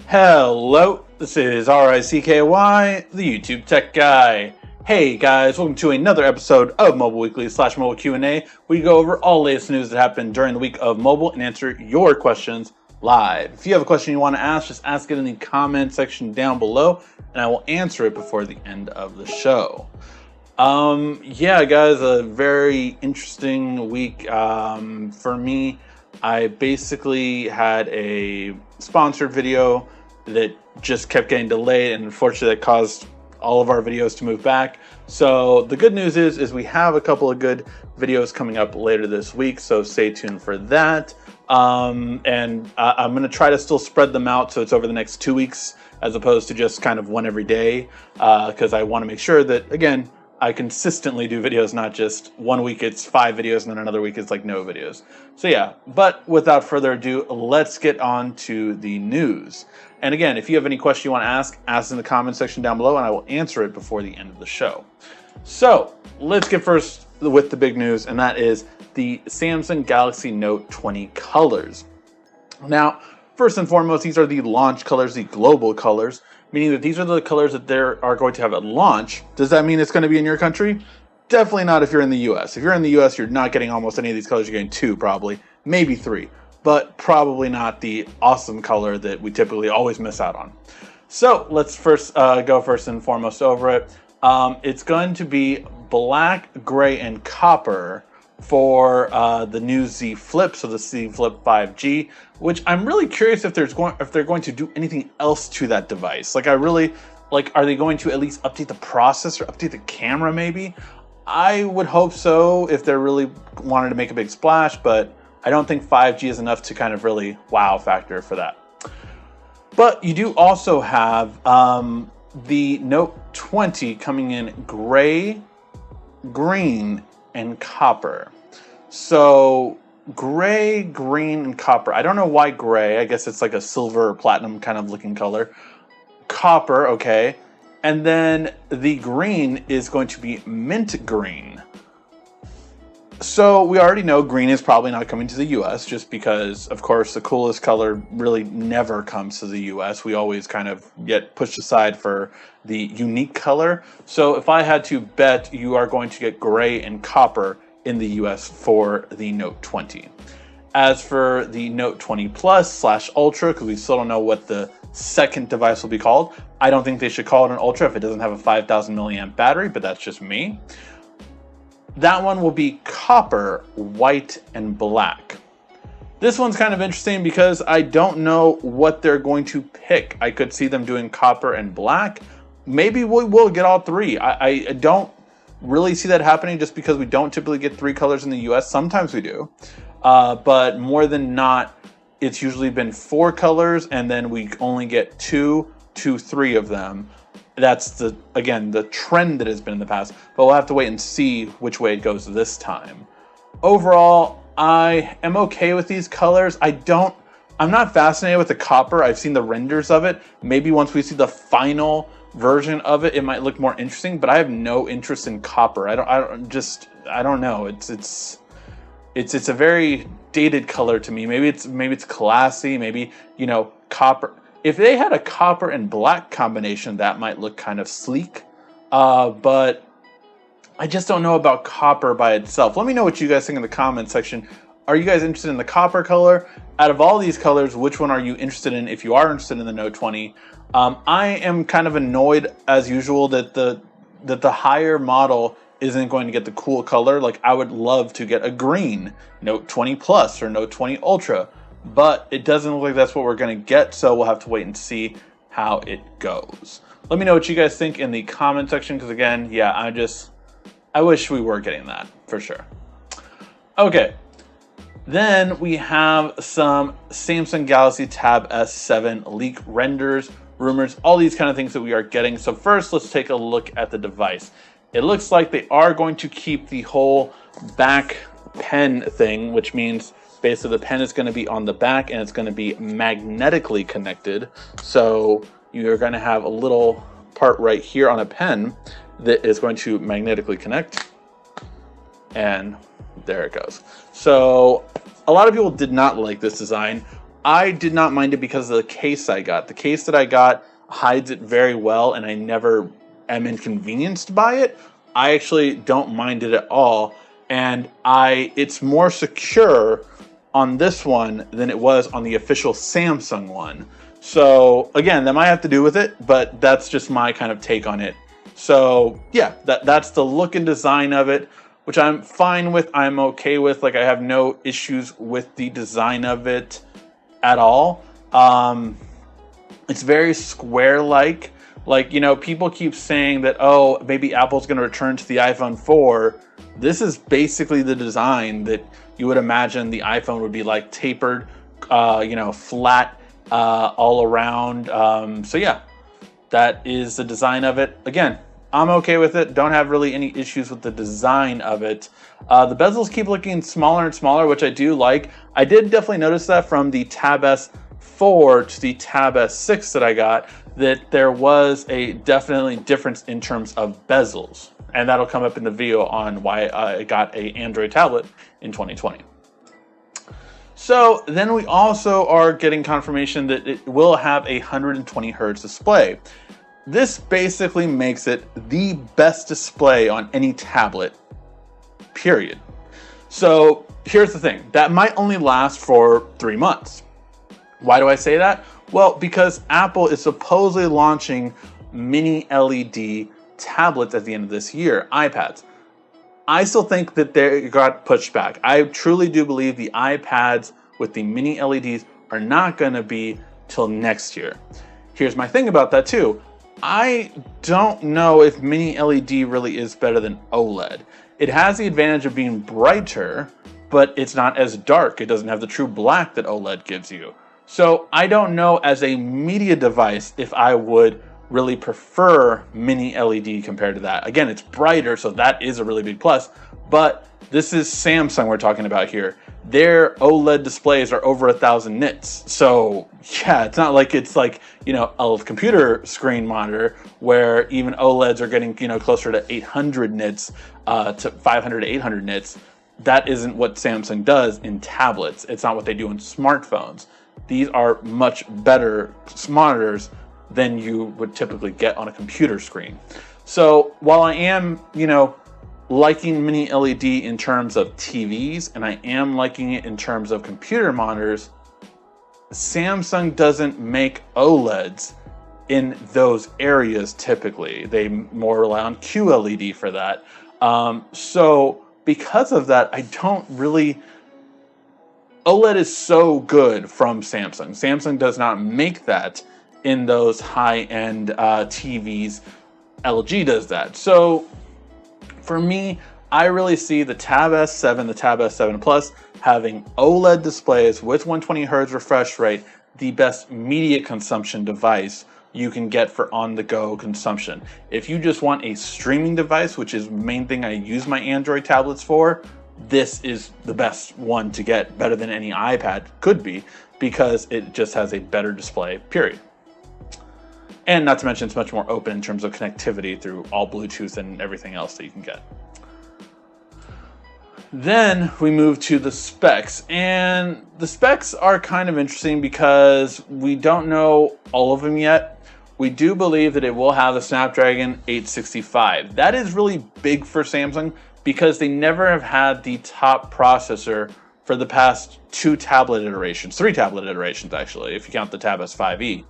Hello, this is RICKY, the YouTube Tech Guy. Hey guys, welcome to another episode of Mobile Weekly / Mobile Q&A, where you go over all latest news that happened during the week of mobile and answer your questions live. If you have a question you want to ask, just ask it in the comment section down below, and I will answer it before the end of the show. Yeah guys, a very interesting week for me. I basically had a sponsored video that just kept getting delayed, and unfortunately that caused all of our videos to move back. So the good news is we have a couple of good videos coming up later this week, so stay tuned for that. I'm going to try to still spread them out so it's over the next 2 weeks as opposed to just kind of one every day, because I want to make sure that, again, I consistently do videos, not just 1 week it's 5 videos and then another week it's like no videos. So yeah, but without further ado, let's get on to the news. And again, if you have any question you want to ask in the comment section down below and I will answer it before the end of the show. So let's get first with the big news, and that is the Samsung Galaxy Note 20 colors. Now, first and foremost, these are the launch colors, the global colors, meaning that these are the colors that they are going to have at launch. Does that mean it's going to be in your country? Definitely not if you're in the US. If you're in the US, you're not getting almost any of these colors. You're getting 2 probably, maybe 3, but probably not the awesome color that we typically always miss out on. So let's first go first and foremost over it. It's going to be black, gray, and copper for the new Z Flip, so the Z Flip 5G, which I'm really curious if they're going to do anything else to that device. Like, are they going to at least update the processor, update the camera maybe? I would hope so if they really wanted to make a big splash, but I don't think 5G is enough to kind of really wow factor for that. But you do also have the Note 20 coming in gray, green, and copper. So gray, green, and copper. I don't know why gray. I guess it's like a silver or platinum kind of looking color. Copper, okay. And then the green is going to be mint green. So we already know green is probably not coming to the US, just because, of course, the coolest color really never comes to the US. We always kind of get pushed aside for the unique color. So if I had to bet, you are going to get gray and copper in the US for the Note 20. As for the Note 20 Plus / Ultra, because we still don't know what the second device will be called, I don't think they should call it an Ultra if it doesn't have a 5,000 milliamp battery, but that's just me. That one will be copper, white, and black. This one's kind of interesting because I don't know what they're going to pick. I could see them doing copper and black. Maybe we will get all 3. I don't really see that happening just because we don't typically get 3 colors in the US. Sometimes we do, but more than not, it's usually been 4 colors, and then we only get 2 to 3 of them. That's the trend that has been in the past, but we'll have to wait and see which way it goes this time. Overall, I am okay with these colors. I'm not fascinated with the copper. I've seen the renders of it. Maybe once we see the final version of it, it might look more interesting, but I have no interest in copper. I don't know. It's a very dated color to me. Maybe it's classy. Maybe, copper. If they had a copper and black combination, that might look kind of sleek. But I just don't know about copper by itself. Let me know what you guys think in the comment section. Are you guys interested in the copper color? Out of all these colors, which one are you interested in if you are interested in the Note 20? I am kind of annoyed, as usual, that the higher model isn't going to get the cool color. Like, I would love to get a green Note 20 Plus or Note 20 Ultra, but it doesn't look like that's what we're going to get, so we'll have to wait and see how it goes. Let me know what you guys think in the comment section, because again, yeah, I wish we were getting that, for sure. Okay, then we have some Samsung Galaxy Tab S7 leak renders, rumors, all these kind of things that we are getting. So first, let's take a look at the device. It looks like they are going to keep the whole back pen thing, which means basically the pen is going to be on the back and it's going to be magnetically connected. So you're going to have a little part right here on a pen that is going to magnetically connect. And there it goes. So a lot of people did not like this design. I did not mind it because of the case I got. The case that I got hides it very well, and I never am inconvenienced by it. I actually don't mind it at all, and it's more secure on this one than it was on the official Samsung one. So again, that might have to do with it, but that's just my kind of take on it. So yeah, that's the look and design of it, which I'm fine with. I'm okay with. Like, I have no issues with the design of it at all. It's very square-like. Like, people keep saying that, oh, maybe Apple's going to return to the iPhone 4. This is basically the design that you would imagine the iPhone would be like, tapered, flat all around. So yeah, that is the design of it. Again, I'm okay with it. Don't have really any issues with the design of it. The bezels keep looking smaller and smaller, which I do like. I did definitely notice that from the Tab S4 to the Tab S6 that I got, that there was a definitely difference in terms of bezels. And that'll come up in the video on why I got an Android tablet in 2020. So then we also are getting confirmation that it will have a 120 Hz display. This basically makes it the best display on any tablet, period. So here's the thing, that might only last for 3 months. Why do I say that? Well, because Apple is supposedly launching mini LED tablets at the end of this year, iPads. I still think that they got pushed back. I truly do believe the iPads with the mini LEDs are not going to be till next year. Here's my thing about that too. I don't know if mini LED really is better than OLED. It has the advantage of being brighter, but it's not as dark. It doesn't have the true black that OLED gives you. So I don't know, as a media device, if I would really prefer mini LED compared to that. Again, it's brighter, so that is a really big plus, but this is Samsung we're talking about here. Their OLED displays are over 1,000 nits. So yeah, it's not like it's like, a computer screen monitor where even OLEDs are getting, closer to 800 nits, to 500 to 800 nits. That isn't what Samsung does in tablets. It's not what they do in smartphones. These are much better monitors than you would typically get on a computer screen. So while I am, liking mini LED in terms of TVs, and I am liking it in terms of computer monitors, Samsung doesn't make OLEDs in those areas typically. They more rely on QLED for that. So because of that, I don't really... OLED is so good from Samsung. Samsung does not make that in those high-end TVs. LG does that. So for me, I really see the Tab S7, the Tab S7 Plus having OLED displays with 120 Hz refresh rate, the best media consumption device you can get for on-the-go consumption. If you just want a streaming device, which is the main thing I use my Android tablets for, this is the best one to get, better than any iPad could be, because it just has a better display, period. And not to mention, it's much more open in terms of connectivity through all Bluetooth and everything else that you can get. Then we move to the specs, and the specs are kind of interesting because we don't know all of them yet. We do believe that it will have the Snapdragon 865. That is really big for Samsung because they never have had the top processor for the past 3 tablet iterations actually, if you count the Tab S5e.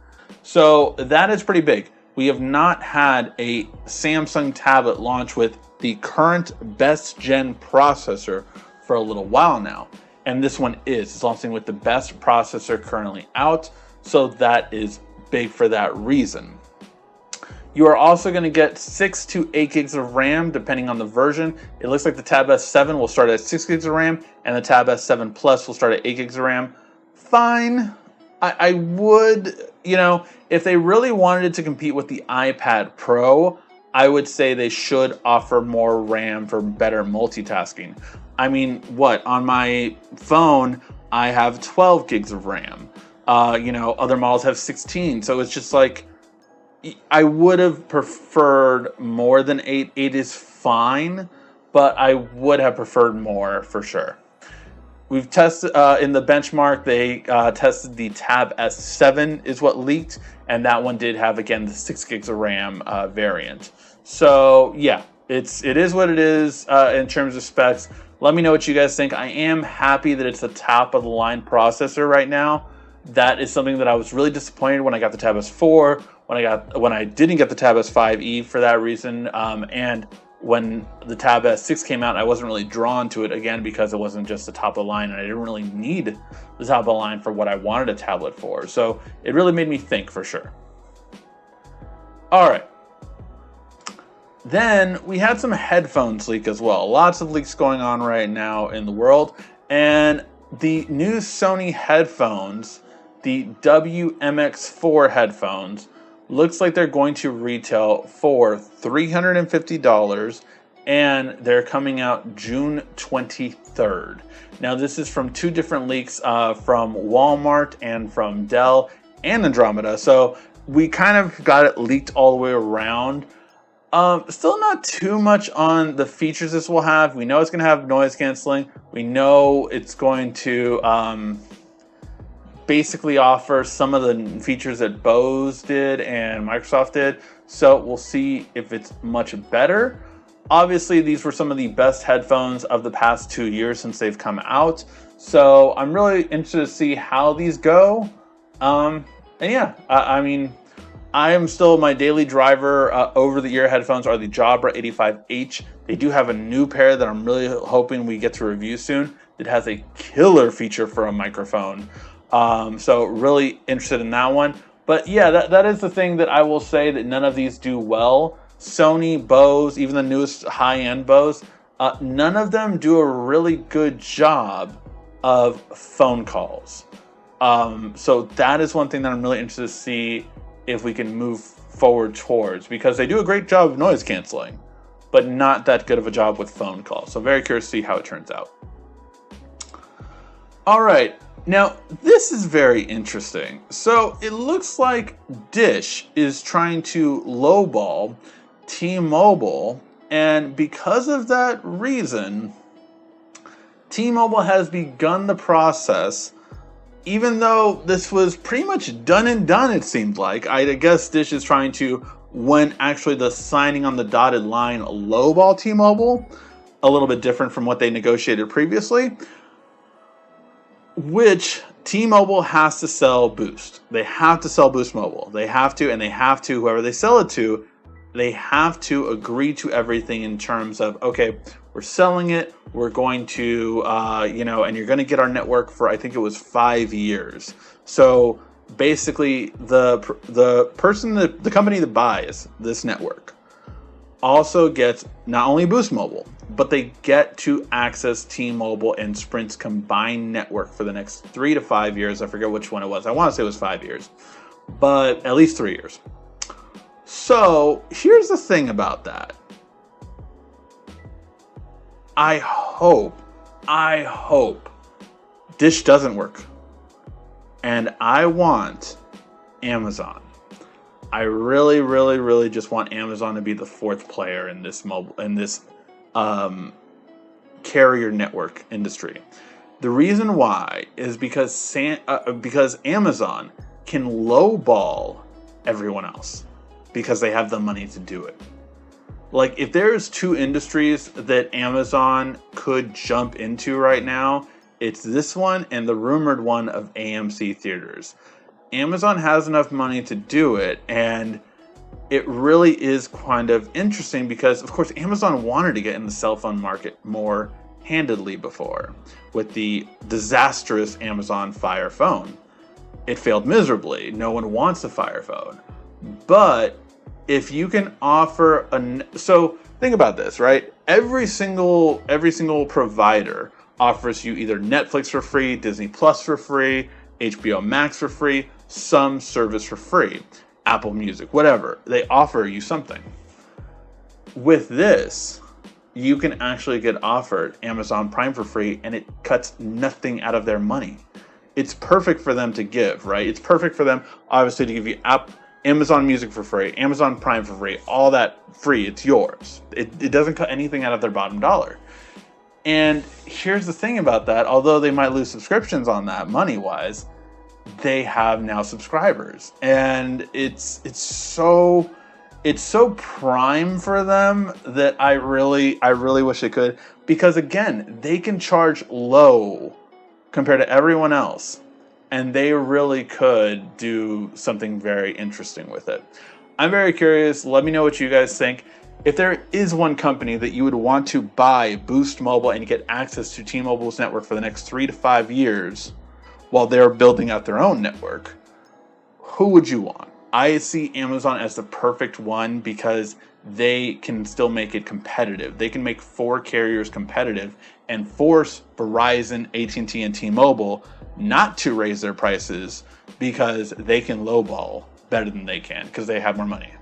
So that is pretty big. We have not had a Samsung tablet launch with the current best gen processor for a little while now. And this one is. It's launching with the best processor currently out. So that is big for that reason. You are also going to get 6 to 8 gigs of RAM depending on the version. It looks like the Tab S7 will start at 6 gigs of RAM and the Tab S7 Plus will start at 8 gigs of RAM. Fine. I would, if they really wanted to compete with the iPad Pro, I would say they should offer more RAM for better multitasking. I mean, on my phone, I have 12 gigs of RAM. Other models have 16. So it's just like, I would have preferred more than 8. 8 is fine, but I would have preferred more for sure. we've tested in the benchmark. They tested the Tab S7 is what leaked, and that one did have, again, the 6 gigs of RAM variant. So yeah, it is what it is in terms of specs. Let me know what you guys think. I am happy that it's a top of the line processor right now. That is something that I was really disappointed when I got the Tab S4, when I didn't get the Tab S5e for that reason, and when the Tab S6 came out, I wasn't really drawn to it, again, because it wasn't just the top of the line, and I didn't really need the top of the line for what I wanted a tablet for. So it really made me think, for sure. All right. Then we had some headphones leak as well. Lots of leaks going on right now in the world. And the new Sony headphones, the WMX4 headphones, looks like they're going to retail for $350, and they're coming out June 23rd. Now, this is from 2 different leaks from Walmart and from Dell and Andromeda. So we kind of got it leaked all the way around. Still not too much on the features this will have. We know it's going to have noise canceling. We know it's going to basically offer some of the features that Bose did and Microsoft did. So we'll see if it's much better. Obviously, these were some of the best headphones of the past 2 years since they've come out. So I'm really interested to see how these go. And yeah, I mean, I am still, my daily driver over-the-ear headphones are the Jabra 85H. They do have a new pair that I'm really hoping we get to review soon. It has a killer feature for a microphone. So really interested in that one. But yeah, that is the thing that I will say that none of these do well. Sony, Bose, even the newest high-end Bose, none of them do a really good job of phone calls. So that is one thing that I'm really interested to see if we can move forward towards, because they do a great job of noise canceling, but not that good of a job with phone calls. So very curious to see how it turns out. All right. Now, this is very interesting. So it looks like Dish is trying to lowball T-Mobile, and because of that reason, T-Mobile has begun the process, even though this was pretty much done and done, it seemed like. I guess Dish is trying to, when actually the signing on the dotted line, lowball T-Mobile, a little bit different from what they negotiated previously, which T-Mobile has to sell Boost. They have to sell Boost Mobile. They have to, and they have to, whoever they sell it to, they have to agree to everything in terms of, okay, we're selling it, we're going to, and you're going to get our network for, I think it was 5 years. So basically, the company that buys this network also gets not only Boost Mobile, but they get to access T-Mobile and Sprint's combined network for the next 3 to 5 years. I forget which one it was. I want to say it was 5 years, but at least 3 years. So here's the thing about that. I hope Dish doesn't work. And I want Amazon. I really, really, really just want Amazon to be the 4th player in this carrier network industry. The reason why is because Amazon can lowball everyone else because they have the money to do it. Like, if there's 2 industries that Amazon could jump into right now, it's this one and the rumored one of AMC theaters. Amazon has enough money to do it, and it really is kind of interesting because, of course, Amazon wanted to get in the cell phone market more handedly before with the disastrous Amazon Fire phone. It failed miserably. No one wants a Fire phone. But if you can offer so think about this, right? Every single provider offers you either Netflix for free, Disney Plus for free, HBO Max for free, some service for free, Apple Music, whatever. They offer you something. With this, you can actually get offered Amazon Prime for free, and it cuts nothing out of their money. It's perfect for them to give, right? It's perfect for them, obviously, to give you Amazon Music for free, Amazon Prime for free, all that free. It's yours. It doesn't cut anything out of their bottom dollar. And here's the thing about that, although they might lose subscriptions on that money-wise, they have now subscribers. And it's so prime for them that I really wish it could, because again, they can charge low compared to everyone else, and they really could do something very interesting with it. I'm very curious. Let me know what you guys think. If there is one company that you would want to buy Boost Mobile and get access to T-Mobile's network for the next 3 to 5 years while they're building out their own network, who would you want? I see Amazon as the perfect one because they can still make it competitive. They can make 4 carriers competitive and force Verizon, AT&T, and T-Mobile not to raise their prices because they can lowball better than they can because they have more money.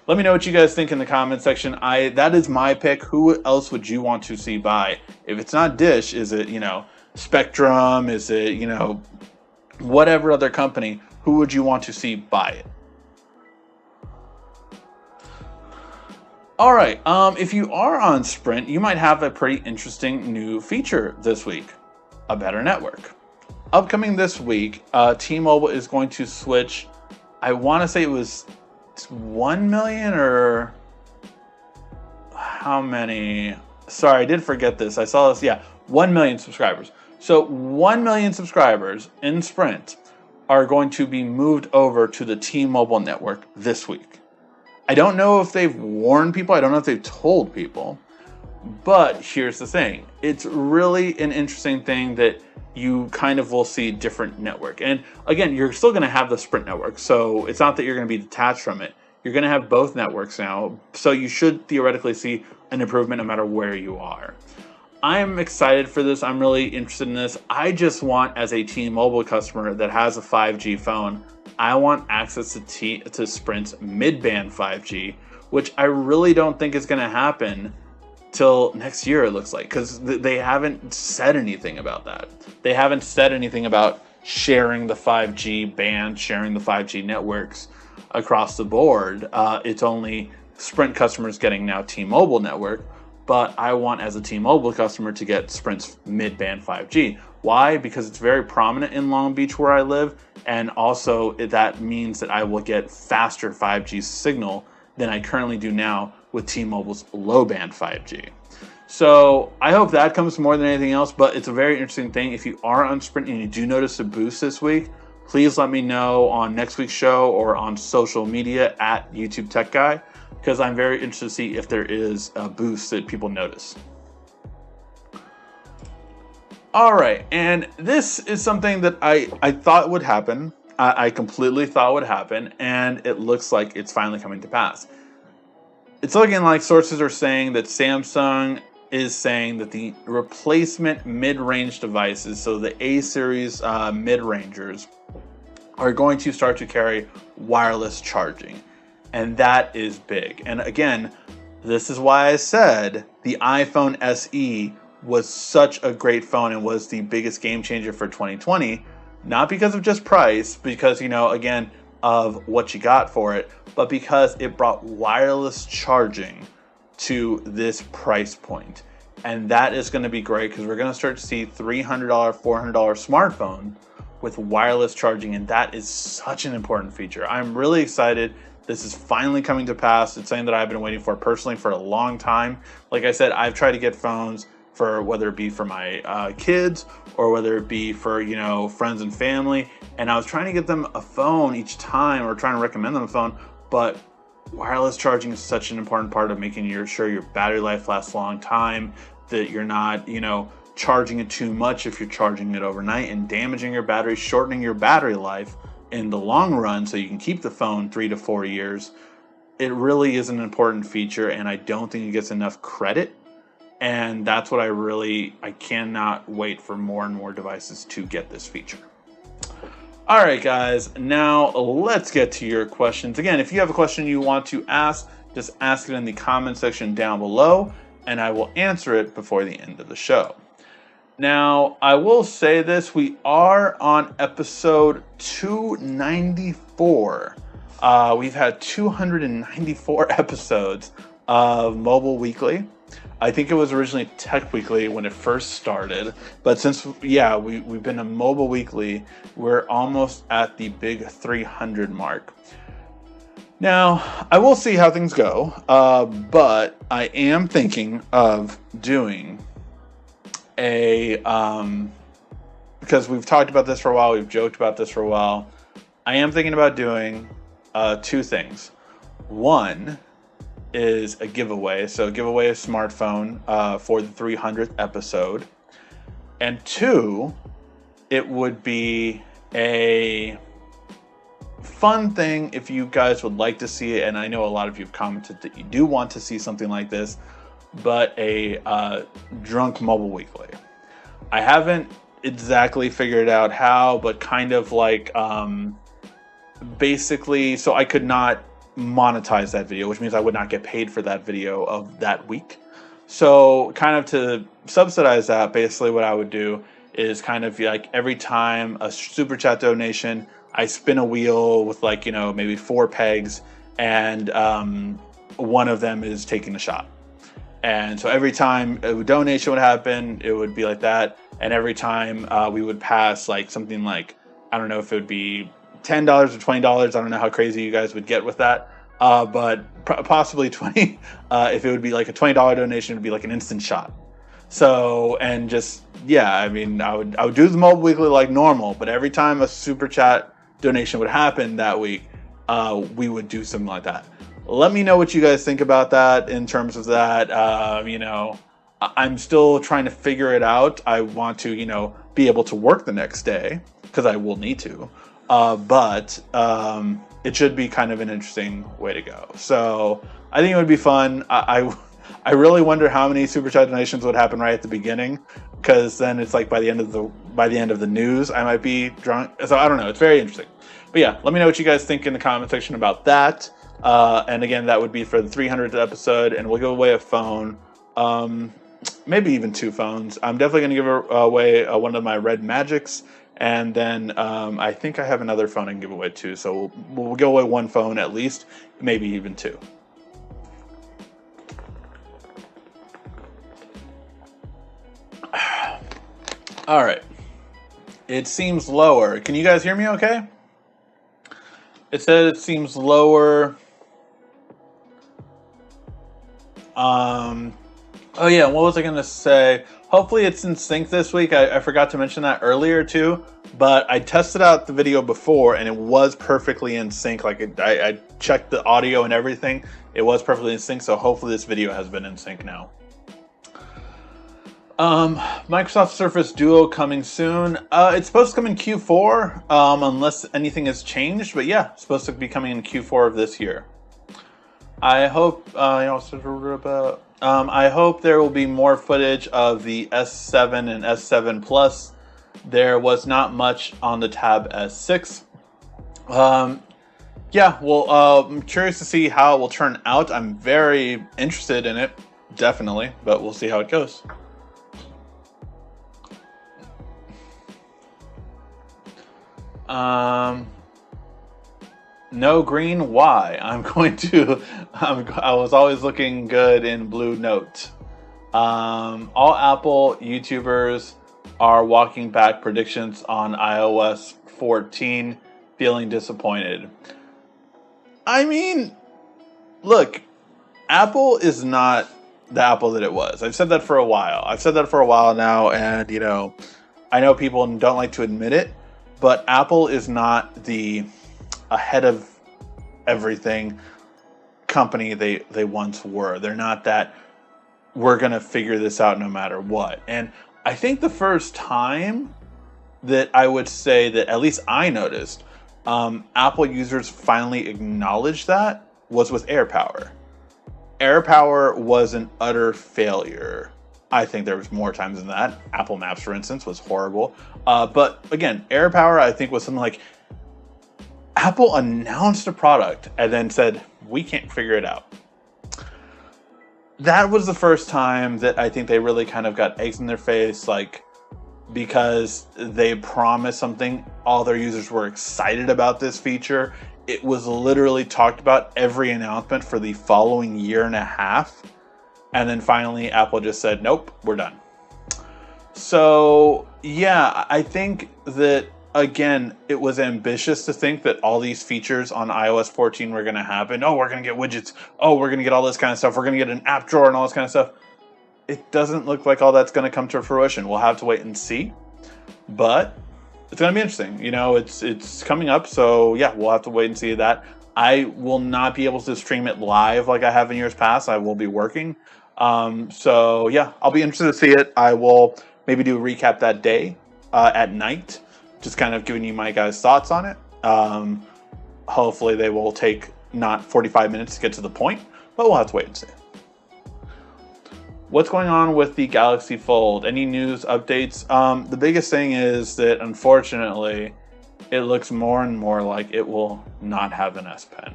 Let me know what you guys think in the comment section. That is my pick. Who else would you want to see buy? If it's not Dish, is it, Spectrum? Is it, whatever other company? Who would you want to see buy it? All right. If you are on Sprint, you might have a pretty interesting new feature this week: a better network. Upcoming this week, T-Mobile is going to switch. I want to say it was 1 million or how many? Sorry, I did forget this. I saw this. Yeah, 1 million subscribers. So 1 million subscribers in Sprint are going to be moved over to the T-Mobile network this week. I don't know if they've warned people. I don't know if they've told people. But here's the thing. It's really an interesting thing that you kind of will see different network. And again, you're still going to have the Sprint network. So it's not that you're going to be detached from it. You're going to have both networks now. So you should theoretically see an improvement no matter where you are. I'm excited for this. I'm really interested in this. I just want, as a T-Mobile customer that has a 5G phone, I want access to Sprint's mid-band 5G, which I really don't think is going to happen till next year, it looks like, because they haven't said anything about that. They haven't said anything about sharing the 5G band, sharing the 5G networks across the board. It's only Sprint customers getting now T-Mobile network, but I want, as a T-Mobile customer, to get Sprint's mid-band 5G. Why? Because it's very prominent in Long Beach where I live, and also that means that I will get faster 5G signal than I currently do now with T-Mobile's low-band 5G. So I hope that comes more than anything else, but it's a very interesting thing. If you are on Sprint and you do notice a boost this week, please let me know on next week's show or on social media at YouTube Tech Guy, because I'm very interested to see if there is a boost that people notice. All right, and this is something that I thought would happen. I completely thought would happen, and it looks like it's finally coming to pass. It's looking like sources are saying that Samsung is saying that the replacement mid-range devices, so the A-series mid-rangers, are going to start to carry wireless charging. And that is big. And again, this is why I said the iPhone SE was such a great phone and was the biggest game changer for 2020. Not because of just price, because, again, of what you got for it, but because it brought wireless charging to this price point. And that is going to be great, because we're going to start to see $300, $400 smartphone with wireless charging, and that is such an important feature. I'm really excited. This is finally coming to pass. It's something that I've been waiting for personally for a long time. Like I said, I've tried to get phones for whether it be for my kids or whether it be for, friends and family. And I was trying to get them a phone each time, or trying to recommend them a phone. But wireless charging is such an important part of making sure your battery life lasts a long time, that you're not, charging it too much if you're charging it overnight and damaging your battery, shortening your battery life in the long run so you can keep the phone 3 to 4 years. It really is an important feature, and I don't think it gets enough credit. And that's what I cannot wait for more and more devices to get this feature. All right, guys, now let's get to your questions. Again, if you have a question you want to ask, just ask it in the comment section down below, and I will answer it before the end of the show. Now, I will say this, we are on episode 294. We've had 294 episodes of Mobile Weekly. I think it was originally Tech Weekly when it first started, but since we've been a Mobile Weekly, we're almost at the big 300 mark. Now, I will see how things go, but I am thinking of doing because we've talked about this for a while, we've joked about this for a while. I am thinking about doing two things. One is a giveaway, so giveaway a smartphone for the 300th episode. And two, it would be a fun thing if you guys would like to see it, and I know a lot of you have commented that you do want to see something like this, but a drunk Mobile Weekly. I haven't exactly figured out how, but kind of like basically, so I could not monetize that video, which means I would not get paid for that video of that week. So kind of to subsidize that, basically what I would do is kind of like every time a super chat donation, I spin a wheel with like, maybe 4 pegs, and one of them is taking a shot. And so every time a donation would happen, it would be like that. And every time we would pass like something like, I don't know if it would be $10 or $20. I don't know how crazy you guys would get with that. But possibly 20. If it would be like a $20 donation, it would be like an instant shot. So, and just, I would do the Mobile Weekly like normal, but every time a super chat donation would happen that week, we would do something like that. Let me know what you guys think about that in terms of that. I'm still trying to figure it out. I want to, be able to work the next day because I will need to. But it should be kind of an interesting way to go. So I think it would be fun. I really wonder how many super chat donations would happen right at the beginning, because then it's like by the end of the news I might be drunk. So I don't know. It's very interesting. But yeah, let me know what you guys think in the comment section about that. And again, that would be for the 300th episode, and we'll give away a phone, maybe even 2 phones. I'm definitely going to give away one of my Red Magics, and then I think I have another phone I can give away too. So we'll give away 1 phone at least, maybe even 2. All right. It seems lower. Can you guys hear me okay? It said it seems lower. Oh yeah, what was I gonna say? Hopefully it's in sync this week. I forgot to mention that earlier too, but I tested out the video before and it was perfectly in sync. Like I checked the audio and everything. It was perfectly in sync, so hopefully this video has been in sync now. Microsoft Surface Duo coming soon. It's supposed to come in Q4, unless anything has changed, but yeah, it's supposed to be coming in Q4 of this year. I hope, I hope there will be more footage of the S7 and S7 Plus. There was not much on the Tab S6. Yeah, well, I'm curious to see how it will turn out. I'm very interested in it, definitely, but we'll see how it goes. No green, why? I was always looking good in Blue Note. All Apple YouTubers are walking back predictions on iOS 14, feeling disappointed. I mean, look, Apple is not the Apple that it was. I've said that for a while. Now, and I know people don't like to admit it, but Apple is not the ahead of everything company they once were. They're not that we're gonna figure this out no matter what. And I think the first time that I would say that at least I noticed Apple users finally acknowledged that was with AirPower. AirPower was an utter failure. I think there was more times than that. Apple Maps, for instance, was horrible. But again, AirPower, I think, was something like Apple announced a product and then said, we can't figure it out. That was the first time that I think they really kind of got eggs in their face, like, because they promised something. All their users were excited about this feature. It was literally talked about every announcement for the following year and a half. And then finally, Apple just said, nope, we're done. So yeah, I think that, again, it was ambitious to think that all these features on iOS 14 were going to happen. Oh, we're going to get widgets. Oh, we're going to get all this kind of stuff. We're going to get an app drawer and all this kind of stuff. It doesn't look like all that's going to come to fruition. We'll have to wait and see. But it's going to be interesting. You know, it's coming up. So yeah, we'll have to wait and see that. I will not be able to stream it live like I have in years past. I will be working. So yeah, I'll be interested to see it. I will maybe do a recap that day at night. Just kind of giving you my guys' thoughts on it. Hopefully they will take not 45 minutes to get to the point, but we'll have to wait and see. What's going on with the Galaxy Fold? Any news updates? The biggest thing is that, unfortunately, it looks more and more like it will not have an S Pen.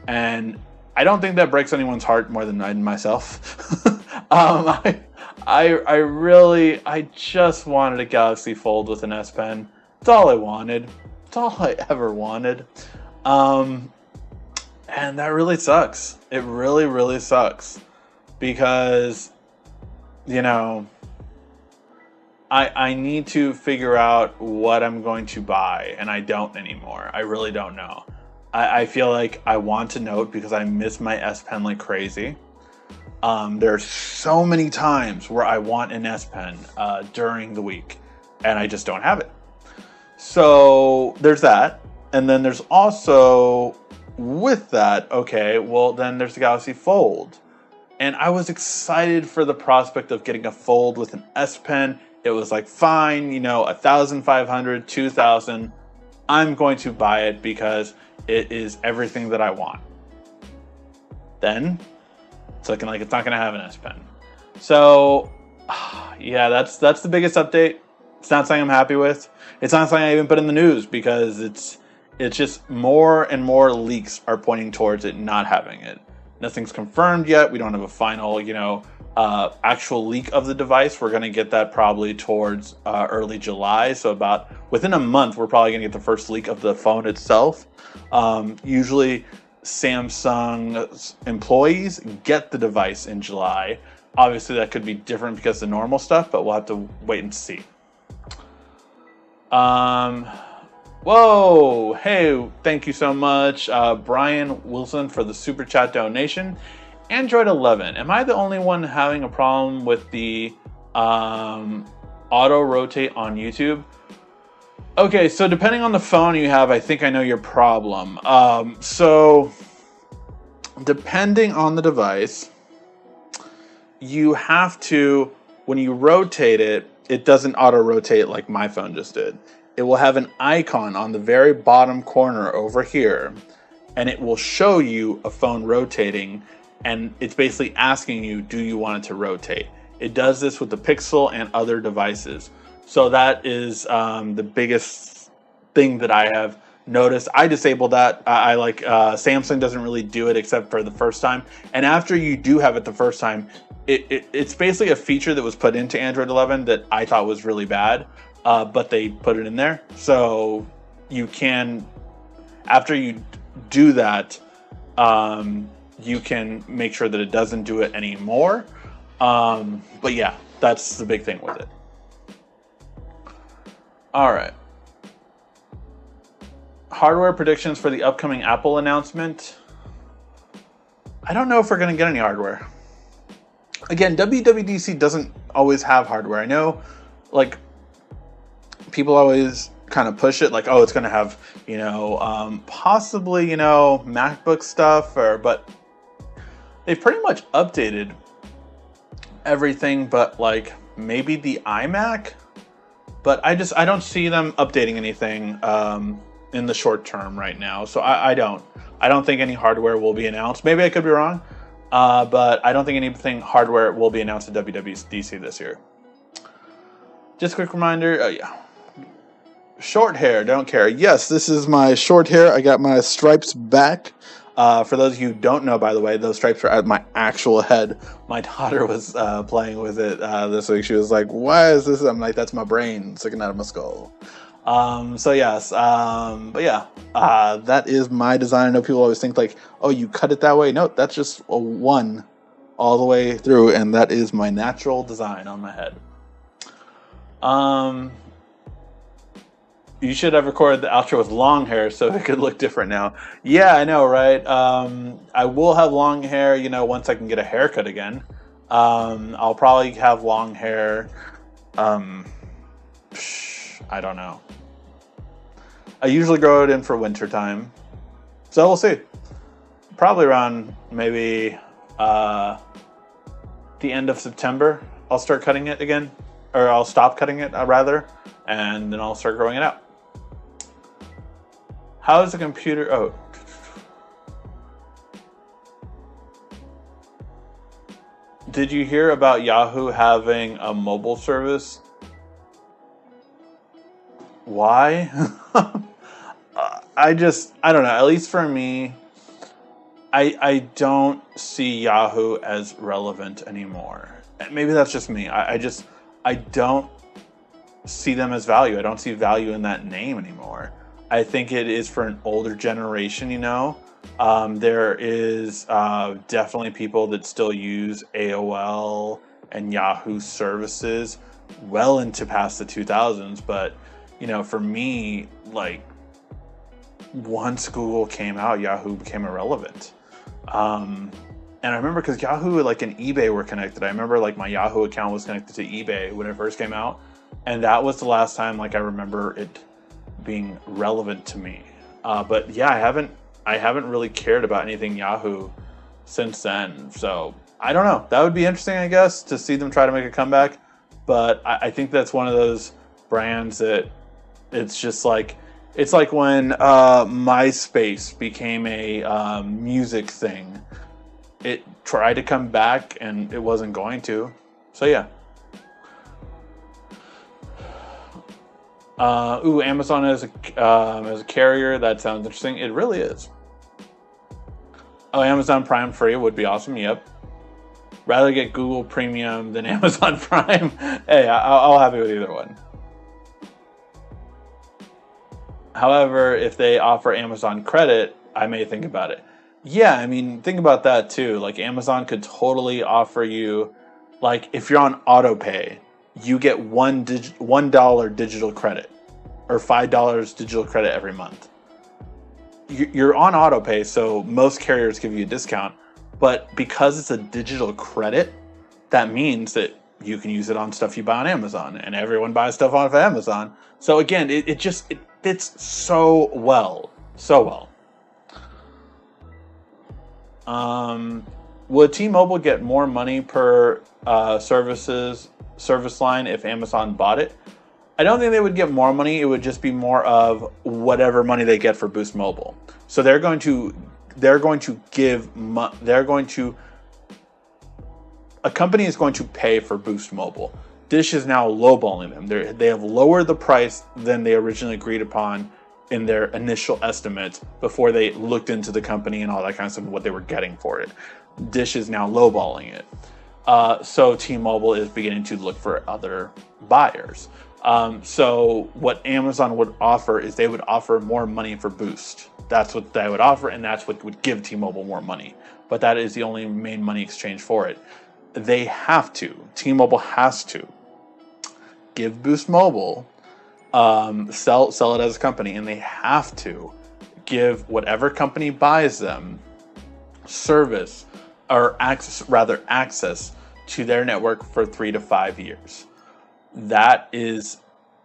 And I don't think that breaks anyone's heart more than myself. I just wanted a Galaxy Fold with an S Pen. It's all I wanted. It's all I ever wanted. And that really sucks. It really, really sucks. Because, you know, I need to figure out what I'm going to buy, and I don't anymore. I really don't know. I feel like I want to note because I miss my S Pen like crazy. There's so many times where I want an S Pen during the week, and I just don't have it. So there's that. And then there's also, with that, okay, well, then there's the Galaxy Fold. And I was excited for the prospect of getting a Fold with an S Pen. It was like, fine, you know, $1,500, $2,000. I'm going to buy it because it is everything that I want. Then it's looking like it's not going to have an S Pen. So yeah, that's the biggest update. It's not something I'm happy with. It's not something I even put in the news because it's just more and more leaks are pointing towards it not having it. Nothing's confirmed yet. We don't have a final, you know, actual leak of the device. We're going to get that probably towards early July. So about within a month, we're probably going to get the first leak of the phone itself. Usually Samsung employees get the device in July. Obviously that could be different because of the normal stuff, but we'll have to wait and see. Whoa, hey, thank you so much, Brian Wilson, for the super chat donation. Android 11, am I the only one having a problem with the auto rotate on YouTube? Okay, so depending on the phone you have, I think I know your problem. So depending on the device, you have to, when you rotate it, it doesn't auto rotate like my phone just did. It will have an icon on the very bottom corner over here, and it will show you a phone rotating, and it's basically asking you, do you want it to rotate? It does this with the Pixel and other devices. So that is the biggest thing that I have noticed. I disabled that. I like Samsung doesn't really do it except for the first time. And after you do have it the first time, it's basically a feature that was put into Android 11 that I thought was really bad. But they put it in there. So you can, after you do that, you can make sure that it doesn't do it anymore. But yeah, that's the big thing with it. All right. Hardware predictions for the upcoming Apple announcement. I don't know if we're going to get any hardware. Again, WWDC doesn't always have hardware. I know, like, people always kind of push it like, oh, it's going to have, you know, possibly, you know, MacBook stuff, but they've pretty much updated everything but like maybe the iMac. But I don't see them updating anything in the short term right now. So I don't think any hardware will be announced. Maybe I could be wrong, but I don't think anything hardware will be announced at WWDC this year. Just a quick reminder, yeah. Short hair, don't care. Yes, this is my short hair. I got my stripes back. For those of you who don't know, by the way, those stripes are at my actual head. My daughter was playing with it this week. She was like, why is this? I'm like, that's my brain sticking out of my skull. So yes, but yeah, that is my design. I know people always think like, oh, you cut it that way. No, that's just a all the way through, and that is my natural design on my head. You should have recorded the outro with long hair so it could look different now. Yeah, I know, right? I will have long hair, once I can get a haircut again. I'll probably have long hair. I don't know. I usually grow it in for winter time. So we'll see. Probably around maybe the end of September, I'll start cutting it again. Or I'll stop cutting it, rather. And then I'll start growing it out. How is the computer... Oh. Did you hear about Yahoo having a mobile service? Why? I don't know. At least for me, I don't see Yahoo as relevant anymore. Maybe that's just me. I don't see them as value. I don't see value in that name anymore. I think it is for an older generation, There is definitely people that still use AOL and Yahoo services well into past the 2000s. But, for me, once Google came out, Yahoo became irrelevant. And I remember because Yahoo and eBay were connected. I remember my Yahoo account was connected to eBay when it first came out. And that was the last time I remember it being relevant to me. But yeah, I haven't really cared about anything Yahoo since then. So I don't know. That would be interesting, I guess, to see them try to make a comeback. But I think that's one of those brands that it's just it's like when MySpace became a music thing. It tried to come back and it wasn't going to. So yeah. Amazon as a carrier. That sounds interesting. It really is. Oh, Amazon Prime free would be awesome. Yep. Rather get Google Premium than Amazon Prime. Hey, I'll have it with either one. However, if they offer Amazon credit, I may think about it. Yeah, I mean, think about that too. Amazon could totally offer you, if you're on autopay, you get $1 digital credit or $5 digital credit every month. You're on autopay, so most carriers give you a discount. But because it's a digital credit, that means that you can use it on stuff you buy on Amazon, and everyone buys stuff on Amazon. So again, it fits so well. So well. Would T-Mobile get more money per service line if Amazon bought it? I don't think they would get more money. It would just be more of whatever money they get for Boost Mobile. So a company is going to pay for Boost Mobile. Dish is now lowballing them. They have lowered the price than they originally agreed upon in their initial estimates before they looked into the company and all that kind of stuff, what they were getting for it. Dish is now lowballing it. So T-Mobile is beginning to look for other buyers. So what Amazon would offer is they would offer more money for Boost. That's what they would offer, and that's what would give T-Mobile more money. But that is the only main money exchange for it. They have to. T-Mobile has to give Boost Mobile, sell it as a company, and they have to give whatever company buys them service or access to their network for 3 to 5 years. That is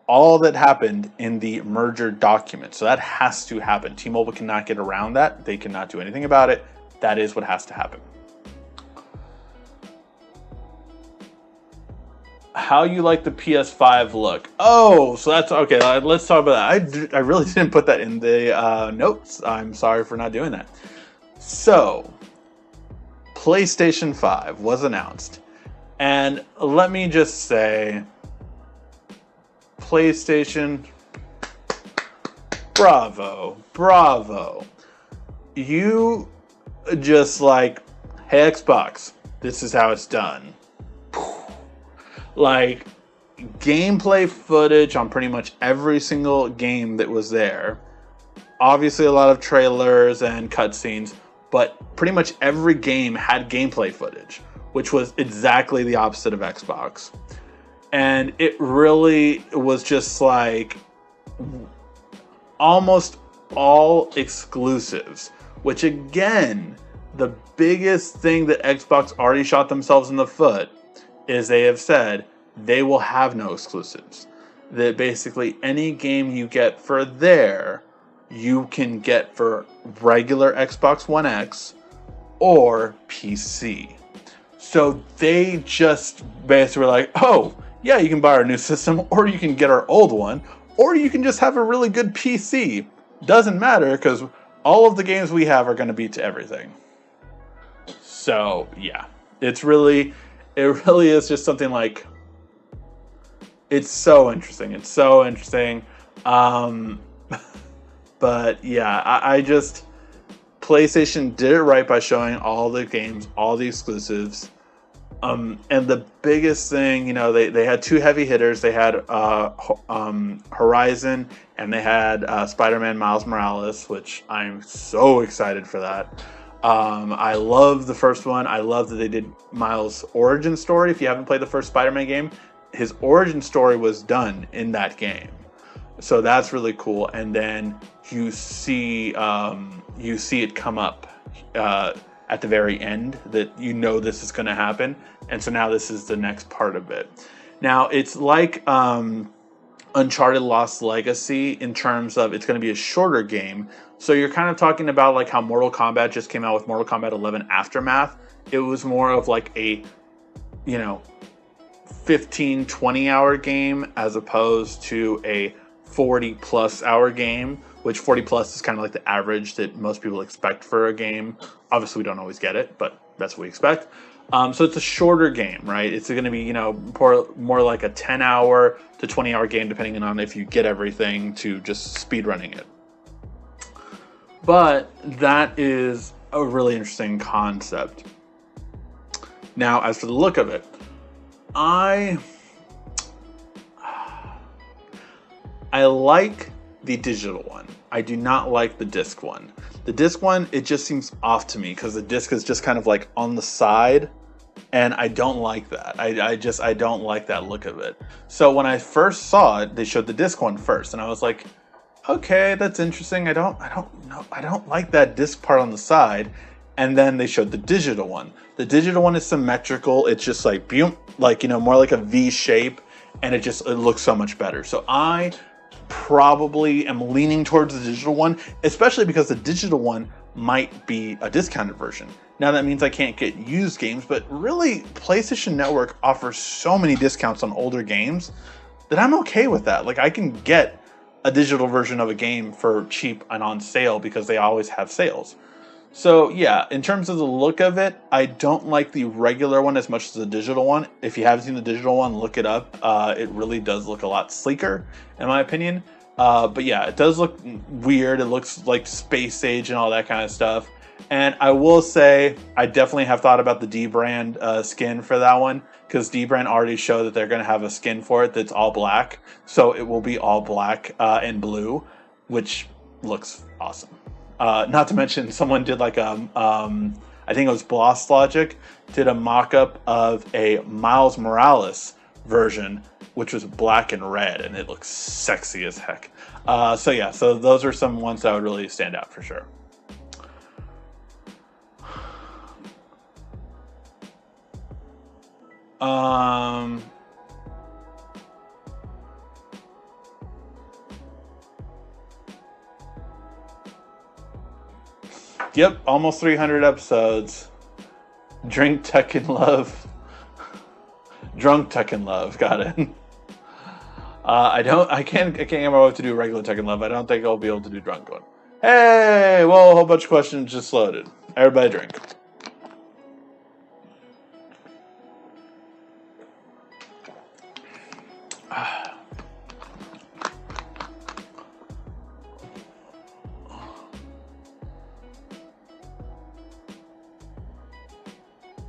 all that happened in the merger document. So that has to happen. T-Mobile cannot get around that. They cannot do anything about it. That is what has to happen. How you like the PS5 look? Oh, so that's okay. Let's talk about that. I really didn't put that in the notes. I'm sorry for not doing that. So, PlayStation 5 was announced. And let me just say, PlayStation, bravo. You just hey, Xbox, this is how it's done. Gameplay footage on pretty much every single game that was there. Obviously a lot of trailers and cutscenes, but pretty much every game had gameplay footage. which was exactly the opposite of Xbox. And it really was just like almost all exclusives, which again, the biggest thing that Xbox already shot themselves in the foot is they have said they will have no exclusives. That basically any game you get for there, you can get for regular Xbox One X or PC. So they just basically were like, oh, yeah, you can buy our new system, or you can get our old one, or you can just have a really good PC. Doesn't matter, because all of the games we have are going to be to everything. So, yeah. It really is just something like, it's so interesting. It's so interesting. But yeah, I just, PlayStation did it right by showing all the games, all the exclusives. And the biggest thing, they had two heavy hitters. They had Horizon, and they had Spider-Man Miles Morales, which I'm so excited for that. I love the first one. I love that they did Miles' origin story. If you haven't played the first Spider-Man game, his origin story was done in that game. So that's really cool. And then you see it come up at the very end that this is going to happen. And so now this is the next part of it. Now it's like Uncharted Lost Legacy in terms of it's going to be a shorter game. So you're kind of talking about like how Mortal Kombat just came out with Mortal Kombat 11 Aftermath. It was more of like a 15-20 hour game as opposed to a 40 plus hour game, which 40 plus is kind of like the average that most people expect for a game. Obviously we don't always get it, but that's what we expect. So it's a shorter game, right? It's going to be, more like a 10 hour to 20 hour game, depending on if you get everything to just speed running it. But that is a really interesting concept. Now, as for the look of it, I like the digital one. I do not like the disc one. The disc one, it just seems off to me because the disc is just kind of like on the side, and I don't like that. I don't like that look of it. So when I first saw it, they showed the disc one first, and I was like, okay, that's interesting. I don't know. I don't like that disc part on the side. And then they showed the digital one. The digital one is symmetrical. It's just like, more like a V shape, and it looks so much better. So I probably am leaning towards the digital one, especially because the digital one might be a discounted version. Now that means I can't get used games, but really PlayStation Network offers so many discounts on older games that I'm okay with that. Like I can get a digital version of a game for cheap and on sale because they always have sales. So yeah, in terms of the look of it, I don't like the regular one as much as the digital one. If you haven't seen the digital one, look it up. It really does look a lot sleeker, in my opinion. But yeah, it does look weird. It looks like Space Age and all that kind of stuff. And I will say, I definitely have thought about the D-Brand skin for that one, because D-Brand already showed that they're going to have a skin for it that's all black. So it will be all black and blue, which looks awesome. Not to mention, someone did like I think it was Blast Logic, did a mock-up of a Miles Morales version, which was black and red, and it looks sexy as heck. So yeah, so those are some ones that would really stand out for sure. Yep, almost 300 episodes. Drink Tekken Love. Drunk Tekken Love, got it. I can't remember what to do regular Tekken Love. I don't think I'll be able to do drunk one. Hey, well, a whole bunch of questions just loaded. Everybody drink.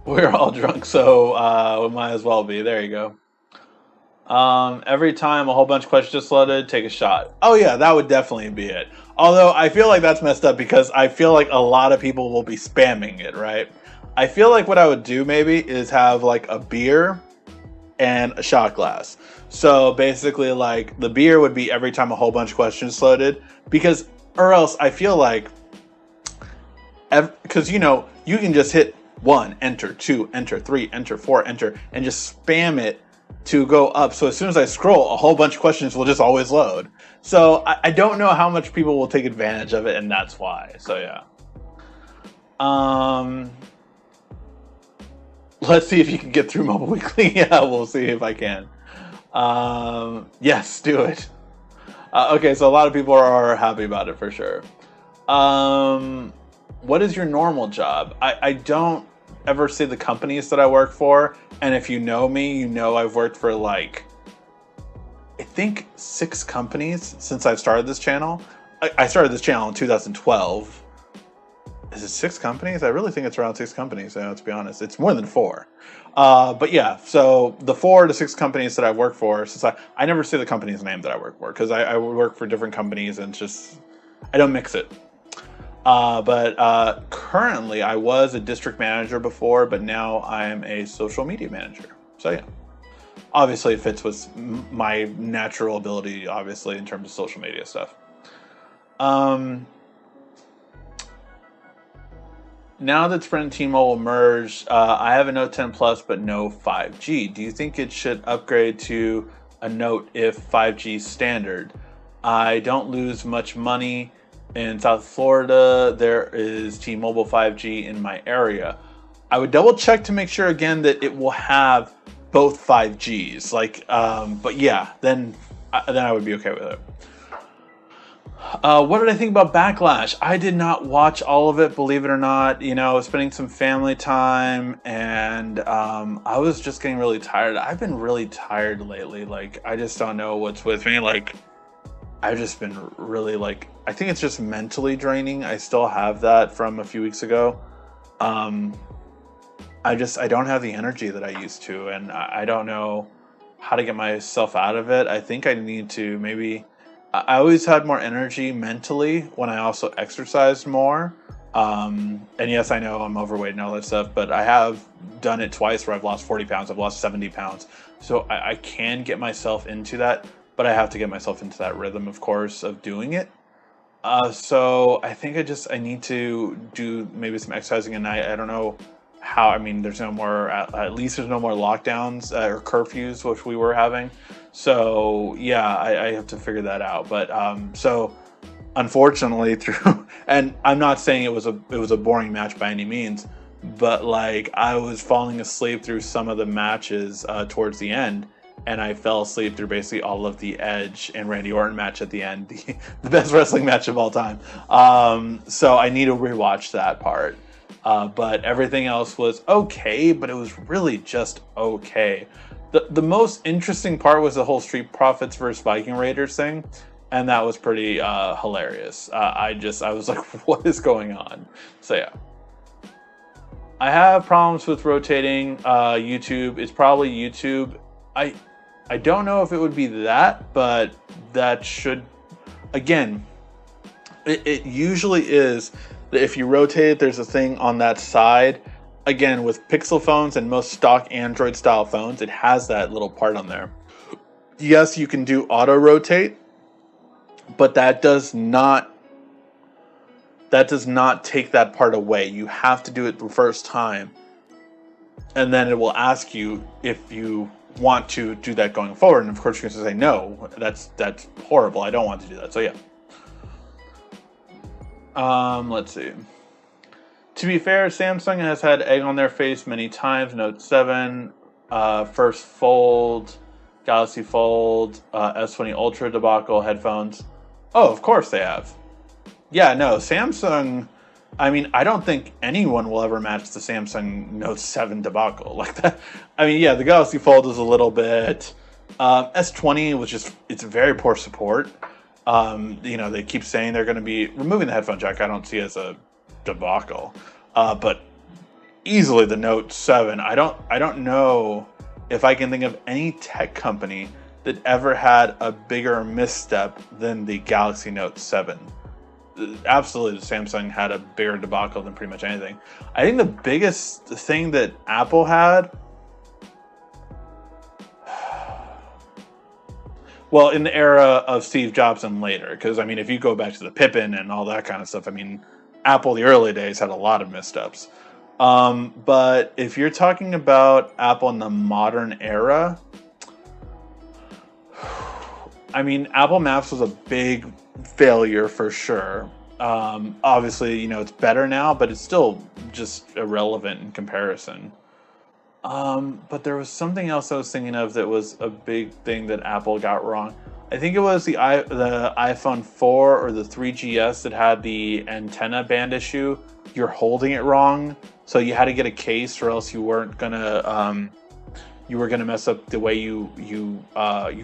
We're all drunk, so we might as well be. There you go. Every time a whole bunch of questions just loaded, take a shot. Oh yeah, that would definitely be it. Although I feel like that's messed up because I feel like a lot of people will be spamming it, right? I feel like what I would do maybe is have like a beer and a shot glass. So basically, like the beer would be every time a whole bunch of questions loaded, because or else I feel like, because you know you can just hit 1, enter, 2, enter, 3, enter, 4, enter, and just spam it to go up. So as soon as I scroll, a whole bunch of questions will just always load. So I don't know how much people will take advantage of it, and that's why. So yeah. Let's see if you can get through Mobile Weekly. Yeah, we'll see if I can. Yes, do it. Okay, so a lot of people are happy about it for sure. What is your normal job? I don't ever say the companies that I work for. And if you know me, you know I've worked for like, I think 6 companies since I've started this channel. I started this channel in 2012. Is it 6 companies? I really think it's around 6 companies, let's be honest. It's more than 4. But yeah, so the 4 to 6 companies that I've worked for, since I never say the company's name that I work for, because I work for different companies and it's just, I don't mix it. But currently I was a district manager before, but now I am a social media manager. So yeah, obviously it fits with my natural ability, obviously, in terms of social media stuff. Now that Sprint and T-Mobile merged, I have a Note 10 Plus, but no 5G. Do you think it should upgrade to a Note if 5G standard? I don't lose much money. In South Florida, there is T-Mobile 5G in my area. I would double check to make sure again that it will have both 5Gs. Like, but yeah, then I would be okay with it. What did I think about Backlash? I did not watch all of it, believe it or not. You know, I was spending some family time, and I was just getting really tired. I've been really tired lately. Like, I just don't know what's with me. Like, I've just been really, like, I think it's just mentally draining. I still have that from a few weeks ago. I don't have the energy that I used to, and I don't know how to get myself out of it. I think I need to maybe... I always had more energy mentally when I also exercised more. And yes, I know I'm overweight and all that stuff, but I have done it twice where I've lost 40 pounds, I've lost 70 pounds. So I can get myself into that, but I have to get myself into that rhythm, of course, of doing it. So I think I need to do maybe some exercising at night. I don't know how. I mean, there's no more, at least there's no more lockdowns or curfews, which we were having. So yeah, I have to figure that out. But so unfortunately through, and I'm not saying it was a boring match by any means, but like I was falling asleep through some of the matches towards the end, and I fell asleep through basically all of the Edge and Randy Orton match at the end, the best wrestling match of all time. So I need to rewatch that part. But everything else was okay, but it was really just okay. The most interesting part was the whole Street Profits versus Viking Raiders thing, and that was pretty hilarious. I was like, what is going on? So yeah. I have problems with rotating YouTube. It's probably YouTube. I don't know if it would be that, but that should, again, it usually is that if you rotate it, there's a thing on that side. Again, with Pixel phones and most stock Android style phones, it has that little part on there. Yes, you can do auto rotate, but that does not take that part away. You have to do it the first time, and then it will ask you if you want to do that going forward. And of course, you're going to say no. That's horrible. I don't want to do that. So yeah. Let's see. To be fair, Samsung has had egg on their face many times. Note 7, first Fold, Galaxy Fold, S20 Ultra debacle, headphones. Oh, of course they have. Yeah, no, Samsung, I mean, I don't think anyone will ever match the Samsung Note 7 debacle like that. I mean, yeah, the Galaxy Fold is a little bit... S20 was just, it's very poor support. You know, they keep saying they're going to be removing the headphone jack. I don't see it as a debacle. But easily the Note 7. I don't know if I can think of any tech company that ever had a bigger misstep than the Galaxy Note 7. absolutely Samsung had a bigger debacle than pretty much anything. I think the biggest thing that Apple had, well, in the era of Steve Jobs and later, because I mean, if you go back to the Pippin and all that kind of stuff, I mean, Apple the early days had a lot of missteps. But if you're talking about Apple in the modern era, I mean, Apple Maps was a big failure for sure. Obviously, it's better now, but it's still just irrelevant in comparison. But there was something else I was thinking of that was a big thing that Apple got wrong. I think it was the iPhone 4 or the 3GS that had the antenna band issue. You're holding it wrong, so you had to get a case, or else you weren't gonna you were gonna mess up the way you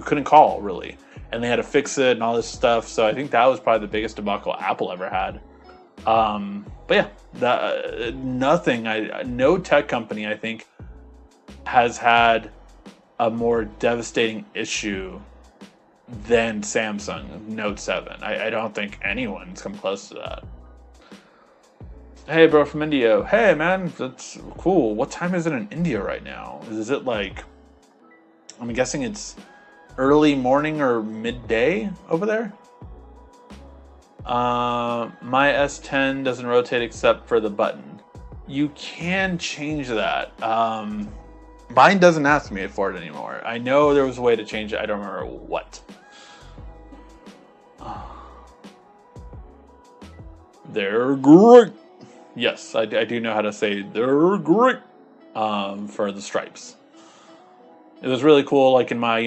couldn't call really, and they had to fix it and all this stuff. So I think that was probably the biggest debacle Apple ever had. But yeah, no tech company I think has had a more devastating issue than Samsung Note 7. I don't think anyone's come close to that. Hey, bro from India. Hey, man, that's cool. What time is it in India right now? Is it like, I'm guessing it's early morning or midday over there? My S10 doesn't rotate except for the button. You can change that. Mine doesn't ask me for it anymore. I know there was a way to change it. I don't remember what. They're great. Yes, I do know how to say they're great for the stripes. It was really cool, like in my,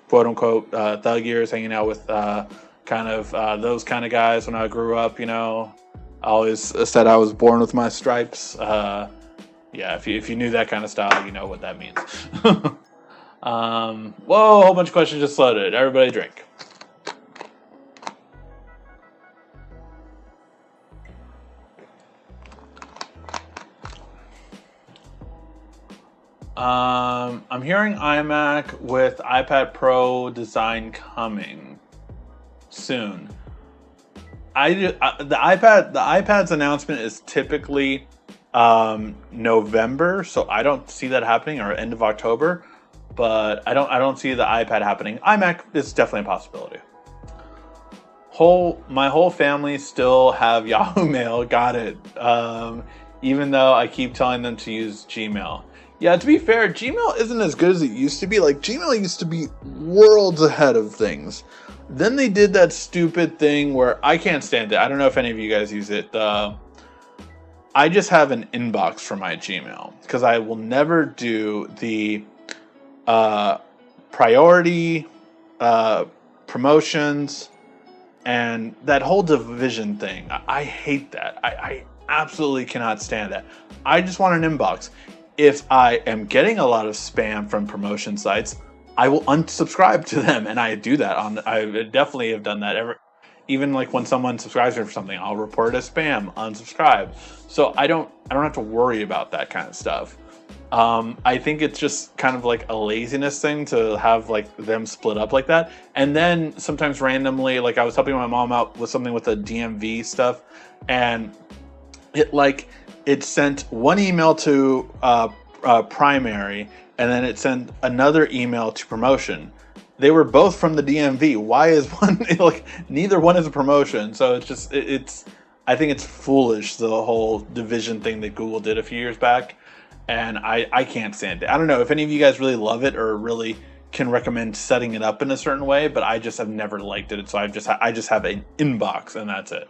quote unquote, thug years, hanging out with kind of those kind of guys when I grew up, I always said I was born with my stripes. Yeah, if you knew that kind of style, you know what that means. Whoa, a whole bunch of questions just loaded. Everybody drink. I'm hearing iMac with iPad Pro design coming soon. The iPad's announcement is typically November, so I don't see that happening, or end of October. But I don't see the iPad happening. iMac is definitely a possibility. My whole family still have Yahoo Mail. Got it. Even though I keep telling them to use Gmail. Yeah, to be fair, Gmail isn't as good as it used to be. Like, Gmail used to be worlds ahead of things. Then they did that stupid thing where I can't stand it. I don't know if any of you guys use it. I just have an inbox for my Gmail because I will never do the priority promotions and that whole division thing. I hate that. I absolutely cannot stand that. I just want an inbox. If I am getting a lot of spam from promotion sites, I will unsubscribe to them, and I do that. I definitely have done that. Even like when someone subscribes me for something, I'll report it as spam, unsubscribe. So I don't have to worry about that kind of stuff. I think it's just kind of like a laziness thing to have like them split up like that. And then sometimes randomly, like I was helping my mom out with something with the DMV stuff, and it sent one email to primary, and then it sent another email to promotion. They were both from the DMV. Why is one like neither one is a promotion? So it's just I think it's foolish, the whole division thing that Google did a few years back, and I can't stand it. I don't know if any of you guys really love it or really can recommend setting it up in a certain way, but I just have never liked it. So I just have an inbox, and that's it.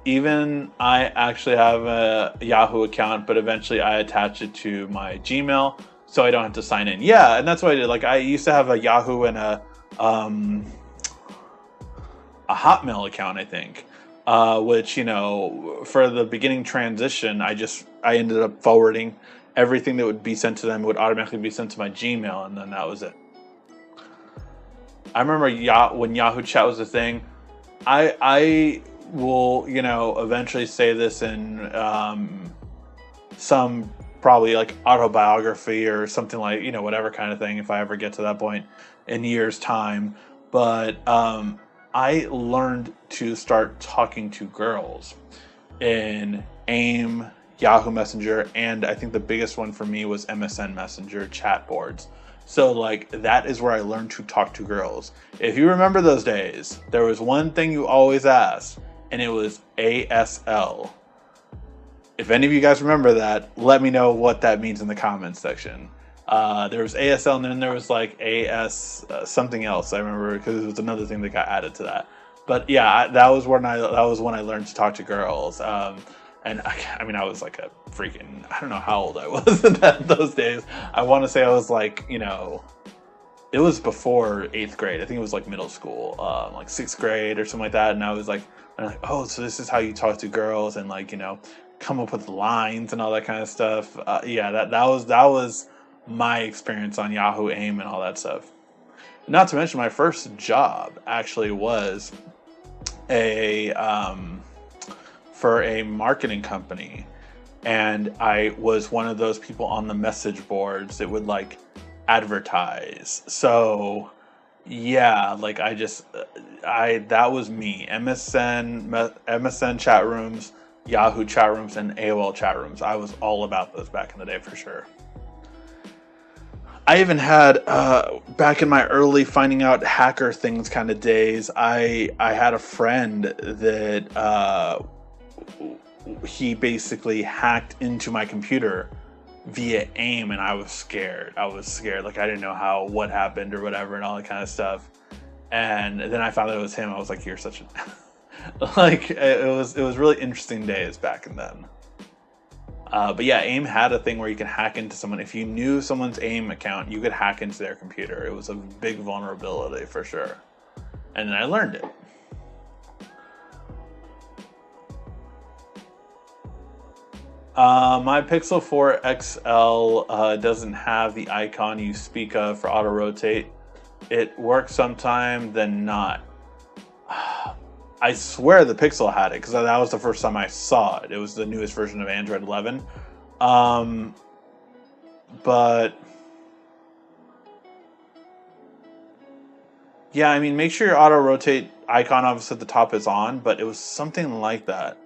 Even I actually have a Yahoo account, but eventually I attach it to my Gmail so I don't have to sign in. Yeah, and that's what I did. Like I used to have a Yahoo and a Hotmail account, I think, which, for the beginning transition, I ended up forwarding everything that would be sent to them would automatically be sent to my Gmail, and then that was it. I remember when Yahoo Chat was a thing. I will, eventually say this in some probably like autobiography or something like, whatever kind of thing if I ever get to that point in years time. But I learned to start talking to girls in AIM, Yahoo Messenger, and I think the biggest one for me was MSN Messenger chat boards. So like that is where I learned to talk to girls. If you remember those days, there was one thing you always asked, and it was ASL. If any of you guys remember that, let me know what that means in the comments section. There was ASL, and then there was like AS something else. I remember because it was another thing that got added to that. But yeah, that was when I learned to talk to girls. And I mean, I was like a freaking, I don't know how old I was in those days. I want to say I was like, it was before 8th grade. I think it was like middle school, like 6th grade or something like that. And I'm like, oh, so this is how you talk to girls and like, come up with lines and all that kind of stuff. Yeah, that was my experience on Yahoo, AIM, and all that stuff. Not to mention my first job actually was for a marketing company, and I was one of those people on the message boards that would like advertise. So yeah, like that was me. MSN chat rooms, Yahoo chat rooms, and AOL chat rooms. I was all about those back in the day for sure. I even had, back in my early finding out hacker things kind of days, I had a friend that he basically hacked into my computer via AIM, and I was scared. Like I didn't know what happened or whatever and all that kind of stuff. And then I found out it was him. I was like, you're such an... like, it was really interesting days back in then. But yeah, AIM had a thing where you can hack into someone. If you knew someone's AIM account, you could hack into their computer. It was a big vulnerability for sure. And then I learned it. My Pixel 4 XL doesn't have the icon you speak of for auto rotate. It works sometime, then not. I swear the Pixel had it because that was the first time I saw it. It was the newest version of Android 11. But yeah, I mean, make sure your auto rotate icon obviously at the top is on, but it was something like that.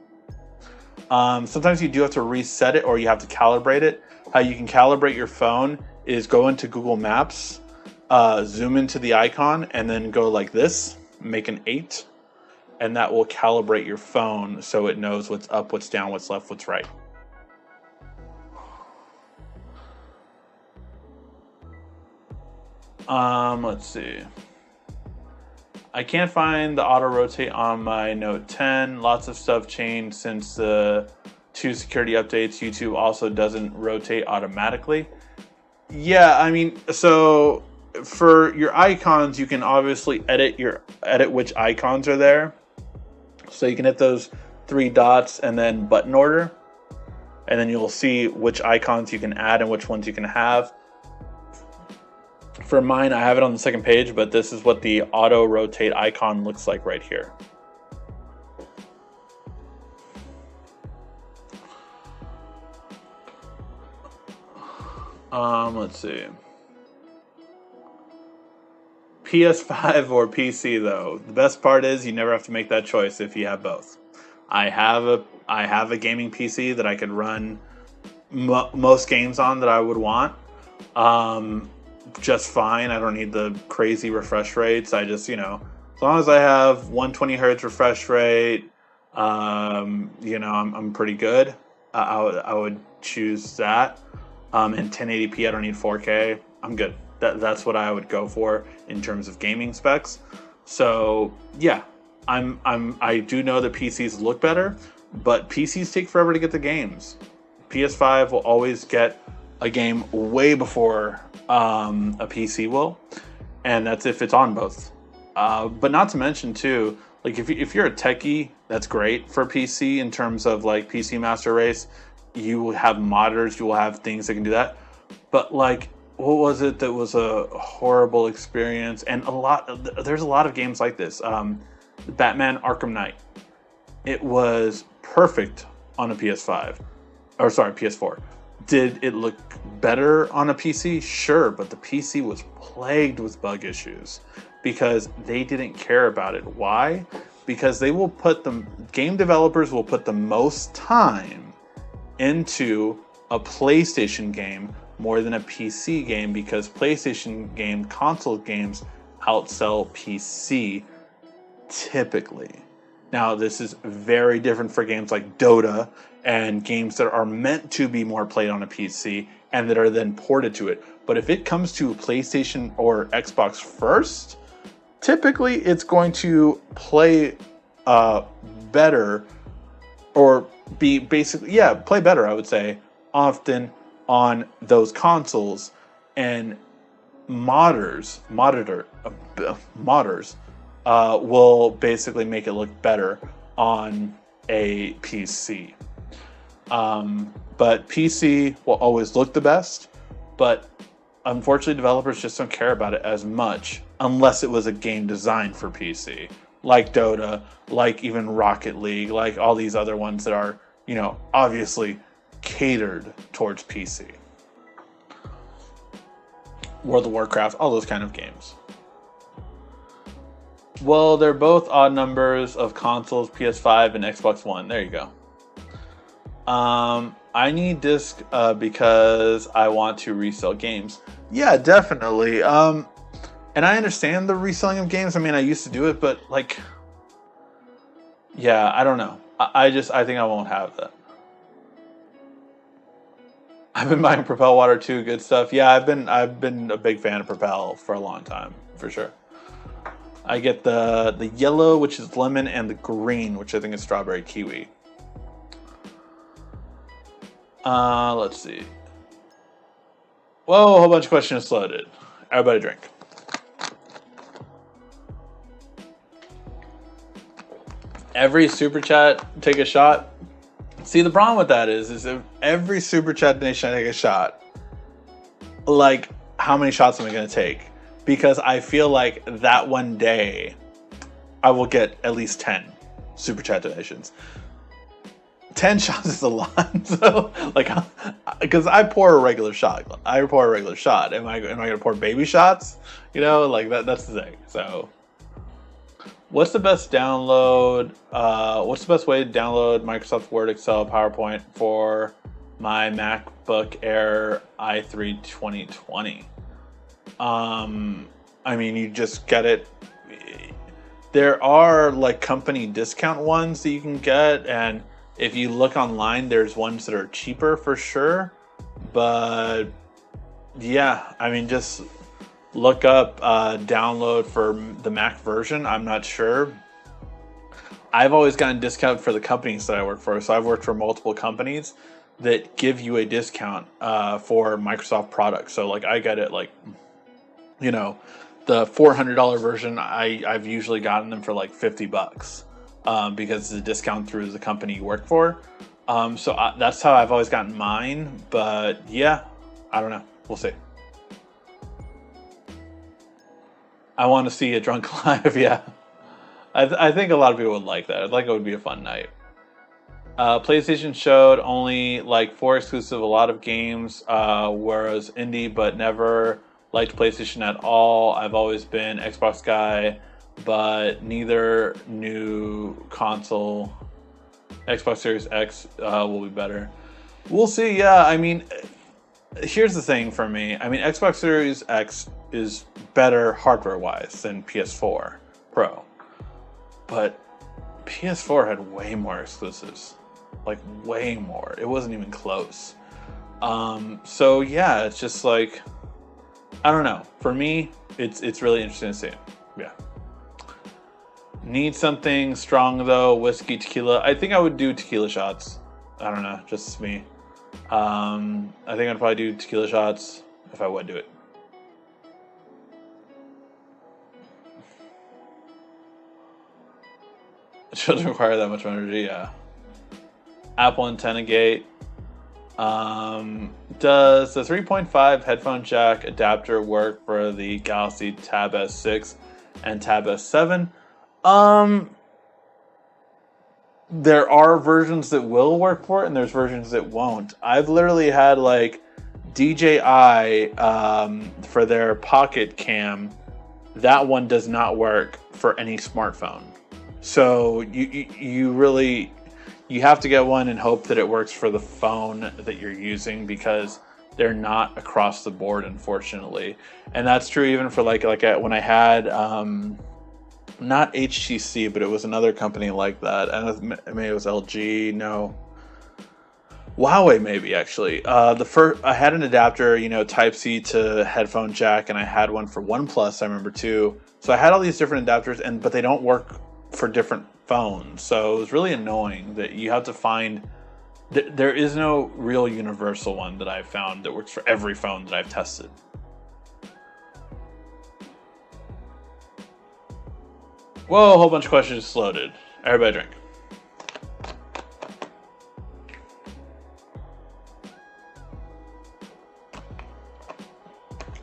Sometimes you do have to reset it or you have to calibrate it. How you can calibrate your phone is go into Google Maps, zoom into the icon, and then go like this, make an 8. And that will calibrate your phone so it knows what's up, what's down, what's left, what's right. Let's see. I can't find the auto rotate on my Note 10. Lots of stuff changed since the 2 security updates. YouTube also doesn't rotate automatically. Yeah, I mean, so for your icons, you can obviously edit which icons are there. So you can hit those 3 dots and then button order, and then you'll see which icons you can add and which ones you can have. For mine, I have it on the second page, but this is what the auto rotate icon looks like right here. Let's see. PS5 or PC though. The best part is you never have to make that choice if you have both. I have a gaming PC that I could run most games on that I would want. Just fine. I don't need the crazy refresh rates. I just, as long as I have 120 hertz refresh rate, I'm pretty good. I would choose that. And 1080p, I don't need 4K. I'm good. That's what I would go for in terms of gaming specs. So yeah, I do know that PCs look better, but PCs take forever to get the games. PS5 will always get a game way before a PC will, and that's if it's on both. But not to mention too, like if you're a techie, that's great for PC in terms of like PC Master Race. You will have modders, you will have things that can do that. But like, what was it that was a horrible experience? And there's a lot of games like this. Batman Arkham Knight. It was perfect on a PS5, or sorry, PS4. Did it look better on a PC? Sure, but the PC was plagued with bug issues because they didn't care about it. Why? Because game developers will put the most time into a PlayStation game more than a PC game, because console games outsell PC typically. Now, this is very different for games like Dota and games that are meant to be more played on a PC and that are then ported to it. But if it comes to PlayStation or Xbox first, typically it's going to play better, or be basically, play better, I would say, often on those consoles, and modders will basically make it look better on a PC. But PC will always look the best, but unfortunately developers just don't care about it as much unless it was a game designed for PC, like Dota, like even Rocket League, like all these other ones that are, obviously catered towards PC. World of Warcraft, all those kind of games. Well, they're both odd numbers of consoles, PS5 and Xbox One. There you go. I need disc because I want to resell games. Yeah, definitely. And I understand the reselling of games. I mean, I used to do it, but I don't know. I think I won't have that. I've been buying Propel Water too. Good stuff. Yeah, I've been a big fan of Propel for a long time, for sure. I get the yellow, which is lemon, and the green, which I think is strawberry kiwi. Let's see. Whoa, a whole bunch of questions loaded. Everybody drink. Every super chat, take a shot. See, the problem with that is if every super chat donation I take a shot, like, how many shots am I going to take? Because I feel like that one day I will get at least 10 super chat donations. 10 shots is a lot. So, because I pour a regular shot. Am I going to pour baby shots? That's the thing. So, what's the best download? What's the best way to download Microsoft Word, Excel, PowerPoint for my MacBook Air i3 2020? I mean, you just get it. There are company discount ones that you can get, and if you look online, there's ones that are cheaper for sure. But yeah, I mean, just look up download for the Mac version. I'm not sure. I've always gotten a discount for the companies that I work for. So I've worked for multiple companies that give you a discount for Microsoft products. So I get it the $400 version, I've usually gotten them for $50 because it's a discount through the company you work for. So that's how I've always gotten mine. But yeah, I don't know. We'll see. I want to see it drunk live. Yeah, I think a lot of people would like that. I think it would be a fun night. PlayStation showed only 4 exclusive, a lot of games, whereas indie, but never liked PlayStation at all. I've always been Xbox guy, but neither new console. Xbox Series X will be better. We'll see. Yeah, I mean, here's the thing for me. I mean, Xbox Series X is better hardware-wise than PS4 Pro, but PS4 had way more exclusives, way more. It wasn't even close. So yeah, it's just I don't know. For me, it's really interesting to see. Yeah. Need something strong though. Whiskey, tequila. I think I would do tequila shots. I don't know. Just me. I think I'd probably do tequila shots if I would do it. It doesn't require that much energy. Yeah. Apple antenna gate. Does the 3.5 headphone jack adapter work for the Galaxy Tab S6 and Tab S7? there are versions that will work for it, and there's versions that won't. I've literally had like DJI for their Pocket Cam. That one does not work for any smartphone. So you really you have to get one and hope that it works for the phone that you're using, because they're not across the board, unfortunately. And that's true even for when I had not HTC, but it was another company like that. And maybe it was LG. No, Huawei maybe actually. The first I had an adapter, Type C to headphone jack, and I had one for OnePlus. I remember too. So I had all these different adapters, but they don't work for different phones. So it was really annoying that you have to find. There is no real universal one that I've found that works for every phone that I've tested. Whoa, a whole bunch of questions just loaded. Everybody drink.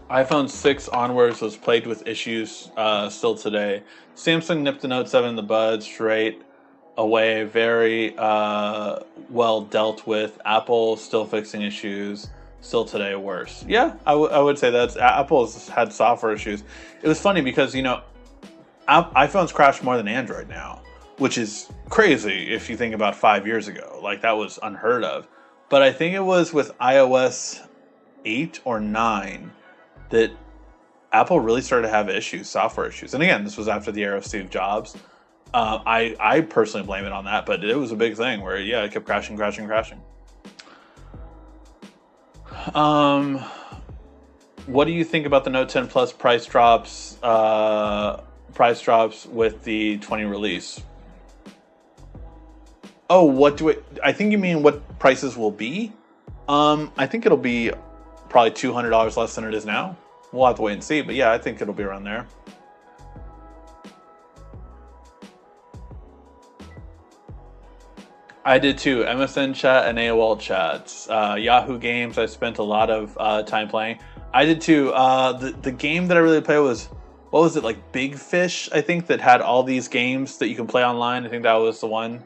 iPhone 6 onwards was plagued with issues still today. Samsung nipped the Note 7 in the bud straight away, very well dealt with. Apple still fixing issues, still today worse. Yeah, I would say that Apple's had software issues. It was funny because, iPhones crash more than Android now, which is crazy if you think about 5 years ago. Like, that was unheard of. But I think it was with iOS 8 or 9 that Apple really started to have issues, software issues. And again, this was after the era of Steve Jobs. I personally blame it on that, but it was a big thing where, it kept crashing. What do you think about the Note 10 Plus price drops with the 20 release? Oh, I think you mean what prices will be? I think it'll be probably $200 less than it is now. We'll have to wait and see, but yeah, I think it'll be around there. I did too. MSN chat and AOL chats. Yahoo Games, I spent a lot of time playing. I did too. The game that I really played was, what was it, like Big Fish, I think, that had all these games that you can play online. I think that was the one.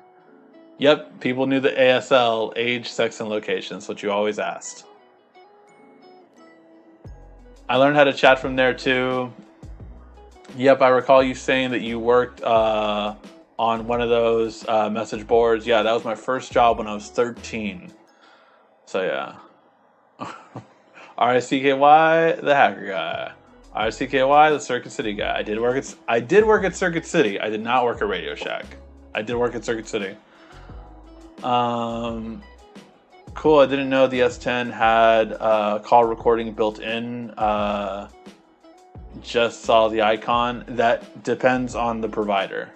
Yep, people knew the ASL, age, sex, and location. That's what you always asked. I learned how to chat from there too. Yep, I recall you saying that you worked on one of those message boards. Yeah, that was my first job when I was 13. So yeah. RICKY, the hacker guy. RICKY, the Circuit City guy. I did work at Circuit City. I did not work at Radio Shack. I did work at Circuit City. Cool. I didn't know the S10 had call recording built in. Just saw the icon. That depends on the provider.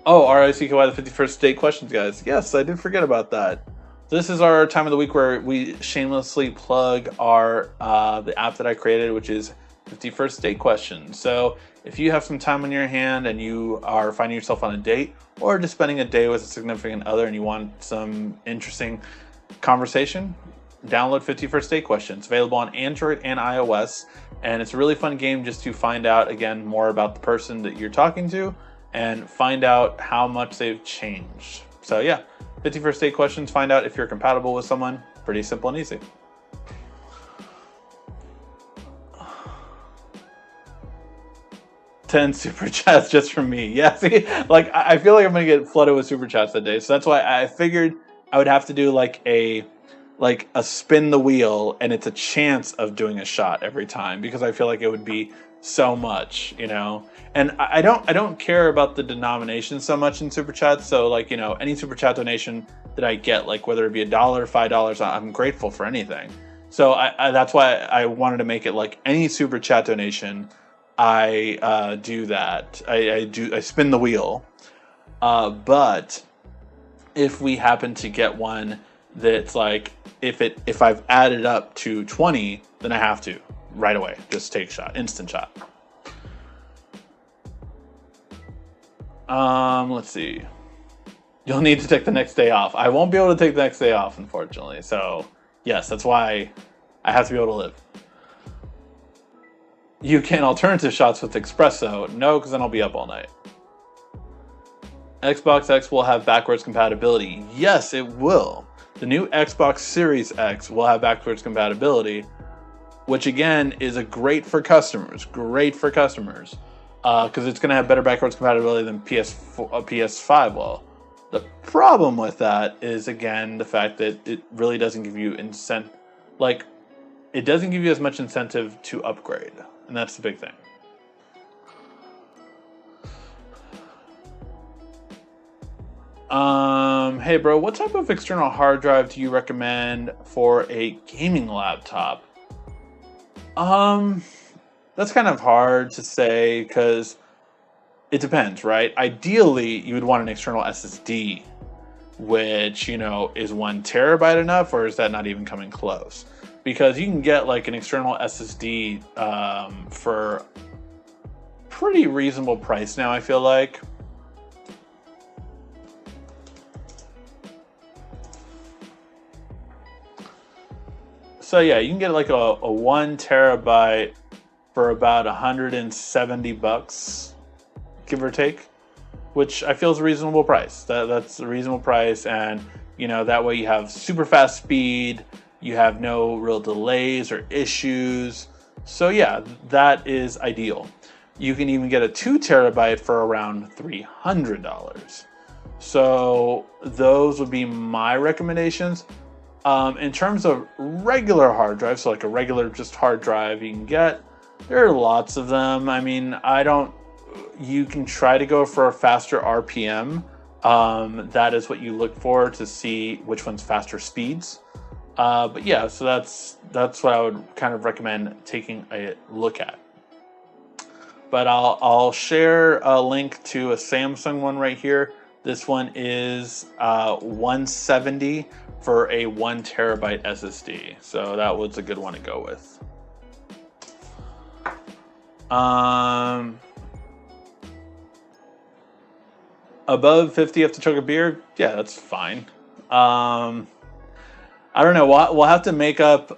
Oh, RICKY, the 51st date questions, guys. Yes, I did forget about that. This is our time of the week where we shamelessly plug our the app that I created, which is 51st Date Questions. So if you have some time on your hand and you are finding yourself on a date or just spending a day with a significant other and you want some interesting conversation, download 51st Date Questions. Available on Android and iOS. And it's a really fun game just to find out, again, more about the person that you're talking to and find out how much they've changed. So yeah, 51st Date Questions. Find out if you're compatible with someone. Pretty simple and easy. $10 super chats just from me. Yeah, see, like I feel like I'm gonna get flooded with super chats that day. So that's why I figured I would have to do like a spin the wheel, and it's a chance of doing a shot every time, because I feel like it would be so much, And I don't care about the denomination so much in super chats. So like, any super chat donation that I get, like whether it be $1, $5, I'm grateful for anything. So I that's why I wanted to make it like any super chat donation, I do that. I spin the wheel. But if we happen to get one that's like, if I've added up to 20, then I have to right away just take a shot, instant shot. Let's see. You'll need to take the next day off. I won't be able to take the next day off, unfortunately. So yes, that's why I have to be able to live. You can alternative shots with espresso. No, because then I'll be up all night. Xbox X will have backwards compatibility. Yes, it will. The new Xbox Series X will have backwards compatibility, which again is great for customers, because it's going to have better backwards compatibility than PS5 will. The problem with that is, again, the fact that it really doesn't give you it doesn't give you as much incentive to upgrade, and that's the big thing. Hey bro, what type of external hard drive do you recommend for a gaming laptop? That's kind of hard to say because it depends, right? Ideally, you would want an external SSD, which, is 1 TB enough, or is that not even coming close? Because you can get like an external SSD for pretty reasonable price now, I feel like. So yeah, you can get like a 1 TB for about $170, give or take, which I feel is a reasonable price. That's a reasonable price, and that way you have super fast speed, you have no real delays or issues. So yeah, that is ideal. You can even get a 2 TB for around $300. So those would be my recommendations. In terms of regular hard drives, so like a regular just hard drive you can get, there are lots of them. I mean, you can try to go for a faster RPM. That is what you look for to see which one's faster speeds. But yeah, so that's what I would kind of recommend taking a look at. But I'll share a link to a Samsung one right here. This one is $170 for a 1 TB SSD. So that was a good one to go with. Above 50, you have to chug a beer. Yeah, that's fine. I don't know. We'll have to make up.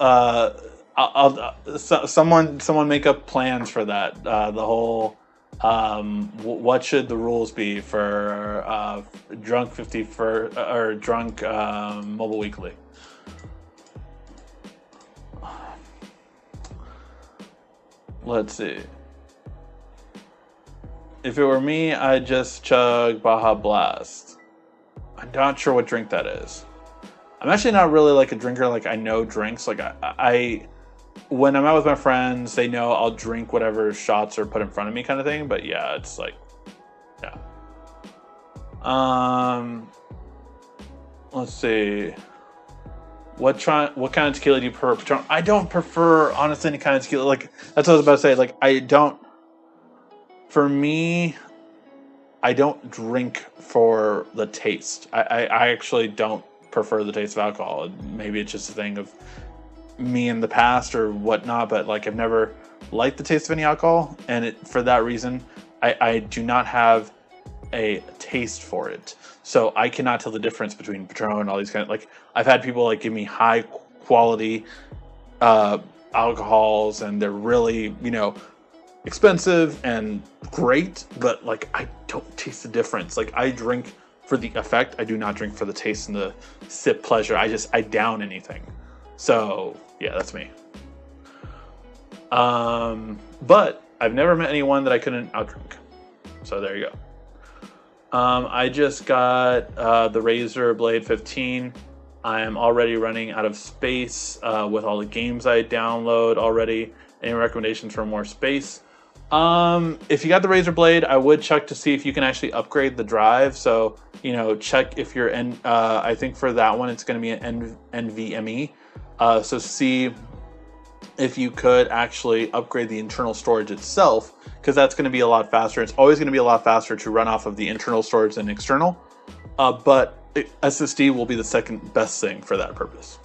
Someone make up plans for that. The whole. What should the rules be for drunk 50 or drunk Mobile Weekly? Let's see. If it were me, I'd just chug Baja Blast. I'm not sure what drink that is. I'm actually not really like a drinker. Like, I know drinks. Like I when I'm out with my friends, they know I'll drink whatever shots are put in front of me, kind of thing. But yeah, it's like, yeah. Let's see. What kind of tequila do you prefer? Patron? I don't prefer, honestly, any kind of tequila. Like, that's what I was about to say. Like, for me, I don't drink for the taste. I actually don't prefer the taste of alcohol. Maybe it's just a thing of me in the past or whatnot, but like, I've never liked the taste of any alcohol, and for that reason, I do not have a taste for it. So I cannot tell the difference between Patron and all these kind of, like, I've had people like give me high quality alcohols, and they're really, expensive and great, but like, I don't taste the difference. Like, I drink for the effect. I do not drink for the taste and the sip pleasure. I down anything. So yeah, that's me. But I've never met anyone that I couldn't outdrink. So there you go. I just got the Razer Blade 15. I am already running out of space with all the games I download already. Any recommendations for more space? If you got the Razer Blade, I would check to see if you can actually upgrade the drive. So, check if you're I think for that one, it's going to be an NVMe. So see if you could actually upgrade the internal storage itself, because that's going to be a lot faster. It's always going to be a lot faster to run off of the internal storage than external. But SSD will be the second best thing for that purpose.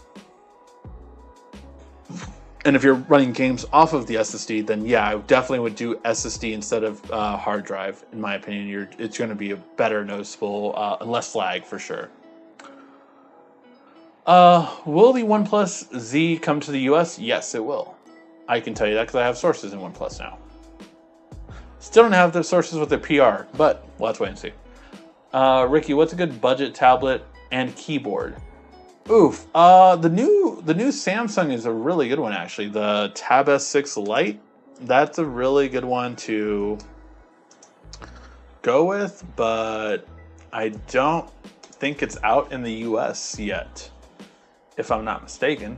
And if you're running games off of the SSD, then yeah, I definitely would do SSD instead of hard drive. In my opinion, it's going to be a better noticeable, less lag for sure. Will the OnePlus Z come to the US? Yes, it will. I can tell you that because I have sources in OnePlus now. Still don't have the sources with their PR, but we'll have to wait and see. Ricky, what's a good budget tablet and keyboard? Oof. The new Samsung is a really good one actually. The Tab S6 Lite. That's a really good one to go with, but I don't think it's out in the US yet, if I'm not mistaken.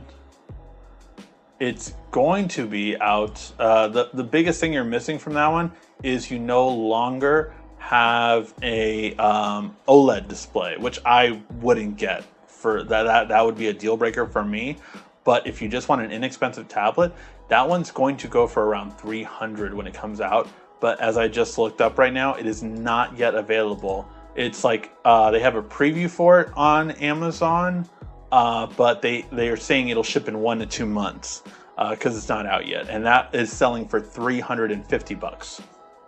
It's going to be out. The biggest thing you're missing from that one is you no longer have a OLED display, which I wouldn't get for that. That would be a deal breaker for me. But if you just want an inexpensive tablet, that one's going to go for around $300 when it comes out. But as I just looked up right now, it is not yet available. It's like they have a preview for it on Amazon, but they are saying it'll ship in 1 to 2 months because it's not out yet, and that is selling for $350.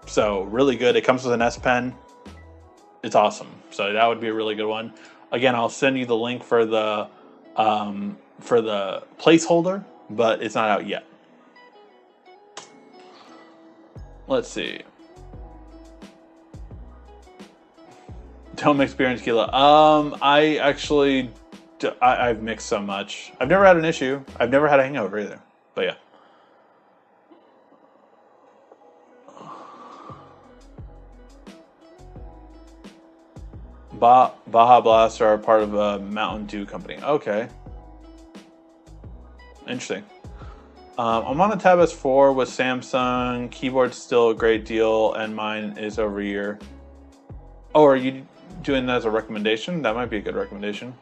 So really good. It comes with an S Pen. It's awesome. So that would be a really good one. Again, I'll send you the link for the placeholder, but it's not out yet. Let's see. Don't experience tequila. I've mixed so much. I've never had an issue. I've never had a hangover either. But yeah. Baja Blast are part of a Mountain Dew company. Okay. Interesting. I'm on a Tab S4 with Samsung. Keyboard's still a great deal, and mine is over here. Oh, are you doing that as a recommendation? That might be a good recommendation.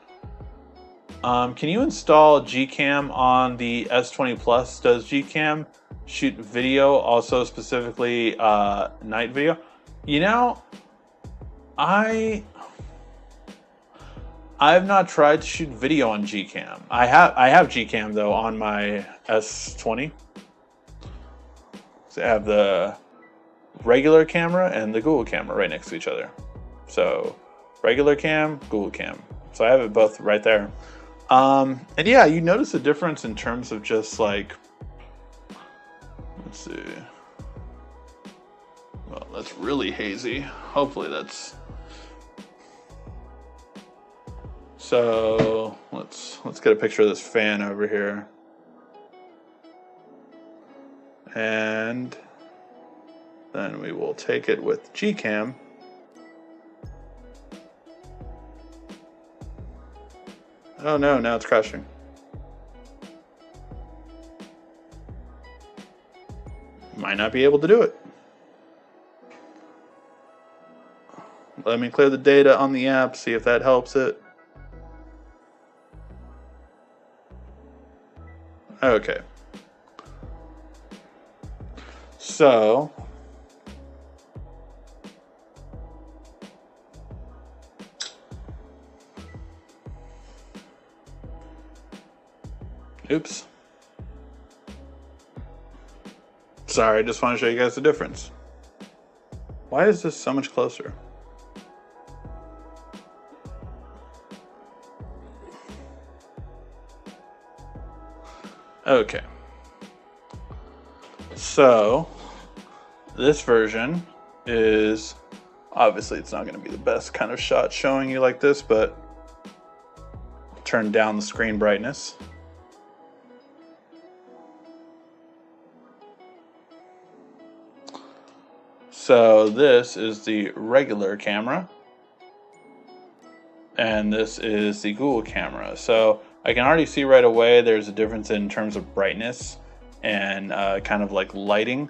Can you install Gcam on the S20 Plus? Does Gcam shoot video, also specifically night video? You know, I've not tried to shoot video on Gcam. I have Gcam though on my S20. So I have the regular camera and the Google camera right next to each other. So regular cam, Google cam. So I have it both right there. And yeah, you notice a difference in terms of just like, let's see. Well, that's really hazy. Hopefully that's. So let's get a picture of this fan over here. And then we will take it with Gcam. Oh no, now it's crashing. Might not be able to do it. Let me clear the data on the app, see if that helps it. Okay. So oops. Sorry, I just want to show you guys the difference. Why is this so much closer? Okay. So this version is obviously it's not going to be the best kind of shot showing you like this, but turn down the screen brightness. So this is the regular camera, and this is the Google camera. So I can already see right away there's a difference in terms of brightness and kind of like lighting.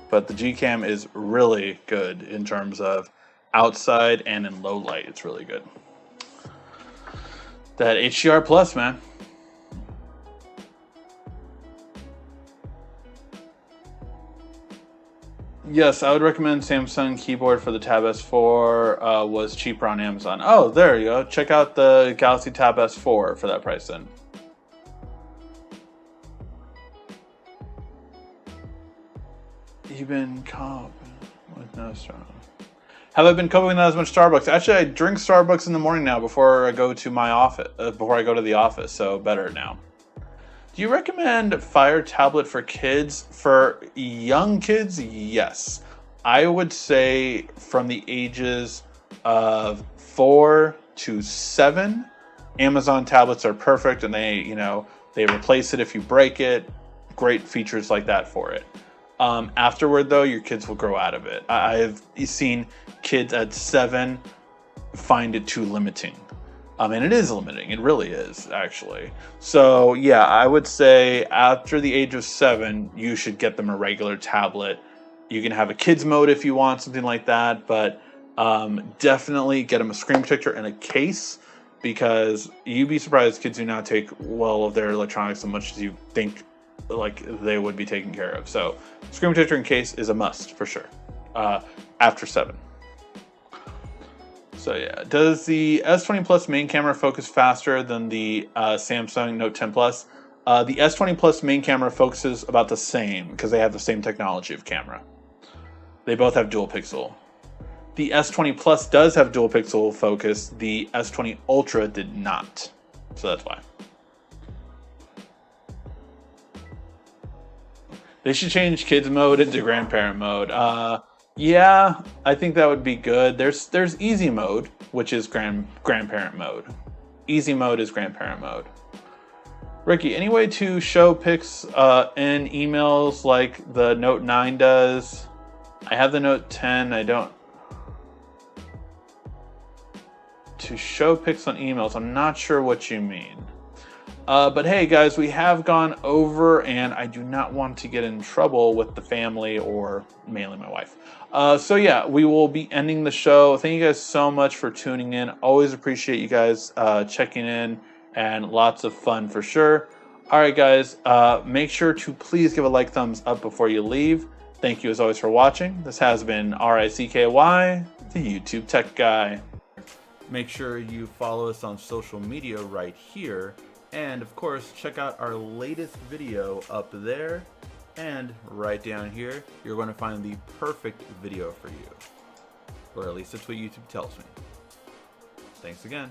But the Gcam is really good in terms of outside and in low light. It's really good. That HDR Plus, man. Yes, I would recommend Samsung keyboard for the Tab S4 was cheaper on Amazon. Oh, there you go. Check out the Galaxy Tab S4 for that price then. You've been coping with no Starbucks. Have I been coping with not as much Starbucks? Actually, I drink Starbucks in the morning now before I go to my office, before I go to the office, so better now. Do you recommend Fire tablet for kids? For young kids, yes. I would say from the ages of 4 to 7, Amazon tablets are perfect, and they replace it if you break it. Great features like that for it. Afterward, though, your kids will grow out of it. I've seen kids at 7 find it too limiting. And it is limiting. It really is, actually. So, yeah, I would say after the age of 7, you should get them a regular tablet. You can have a kids mode if you want, something like that. But definitely get them a screen protector and a case, because you'd be surprised kids do not take well of their electronics as much as you think like they would be taken care of. So screen protector and case is a must for sure after 7. So yeah, does the S20 Plus main camera focus faster than the Samsung Note 10 Plus? The S20 Plus main camera focuses about the same because they have the same technology of camera. They both have dual pixel. The S20 Plus does have dual pixel focus. The S20 Ultra did not. So that's why. They should change kids mode into grandparent mode. Yeah, I think that would be good. There's easy mode, which is grandparent mode. Easy mode is grandparent mode. Ricky, any way to show pics in emails like the Note 9 does? I have the Note 10. I don't. To show pics on emails, I'm not sure what you mean. But hey guys, we have gone over, and I do not want to get in trouble with the family or mainly my wife. So yeah, we will be ending the show. Thank you guys so much for tuning in. Always appreciate you guys checking in, and lots of fun for sure. All right guys, make sure to please give a like, thumbs up before you leave. Thank you as always for watching. This has been RICKY, the YouTube Tech Guy. Make sure you follow us on social media right here. And of course, check out our latest video up there, and right down here, you're going to find the perfect video for you. Or at least that's what YouTube tells me. Thanks again.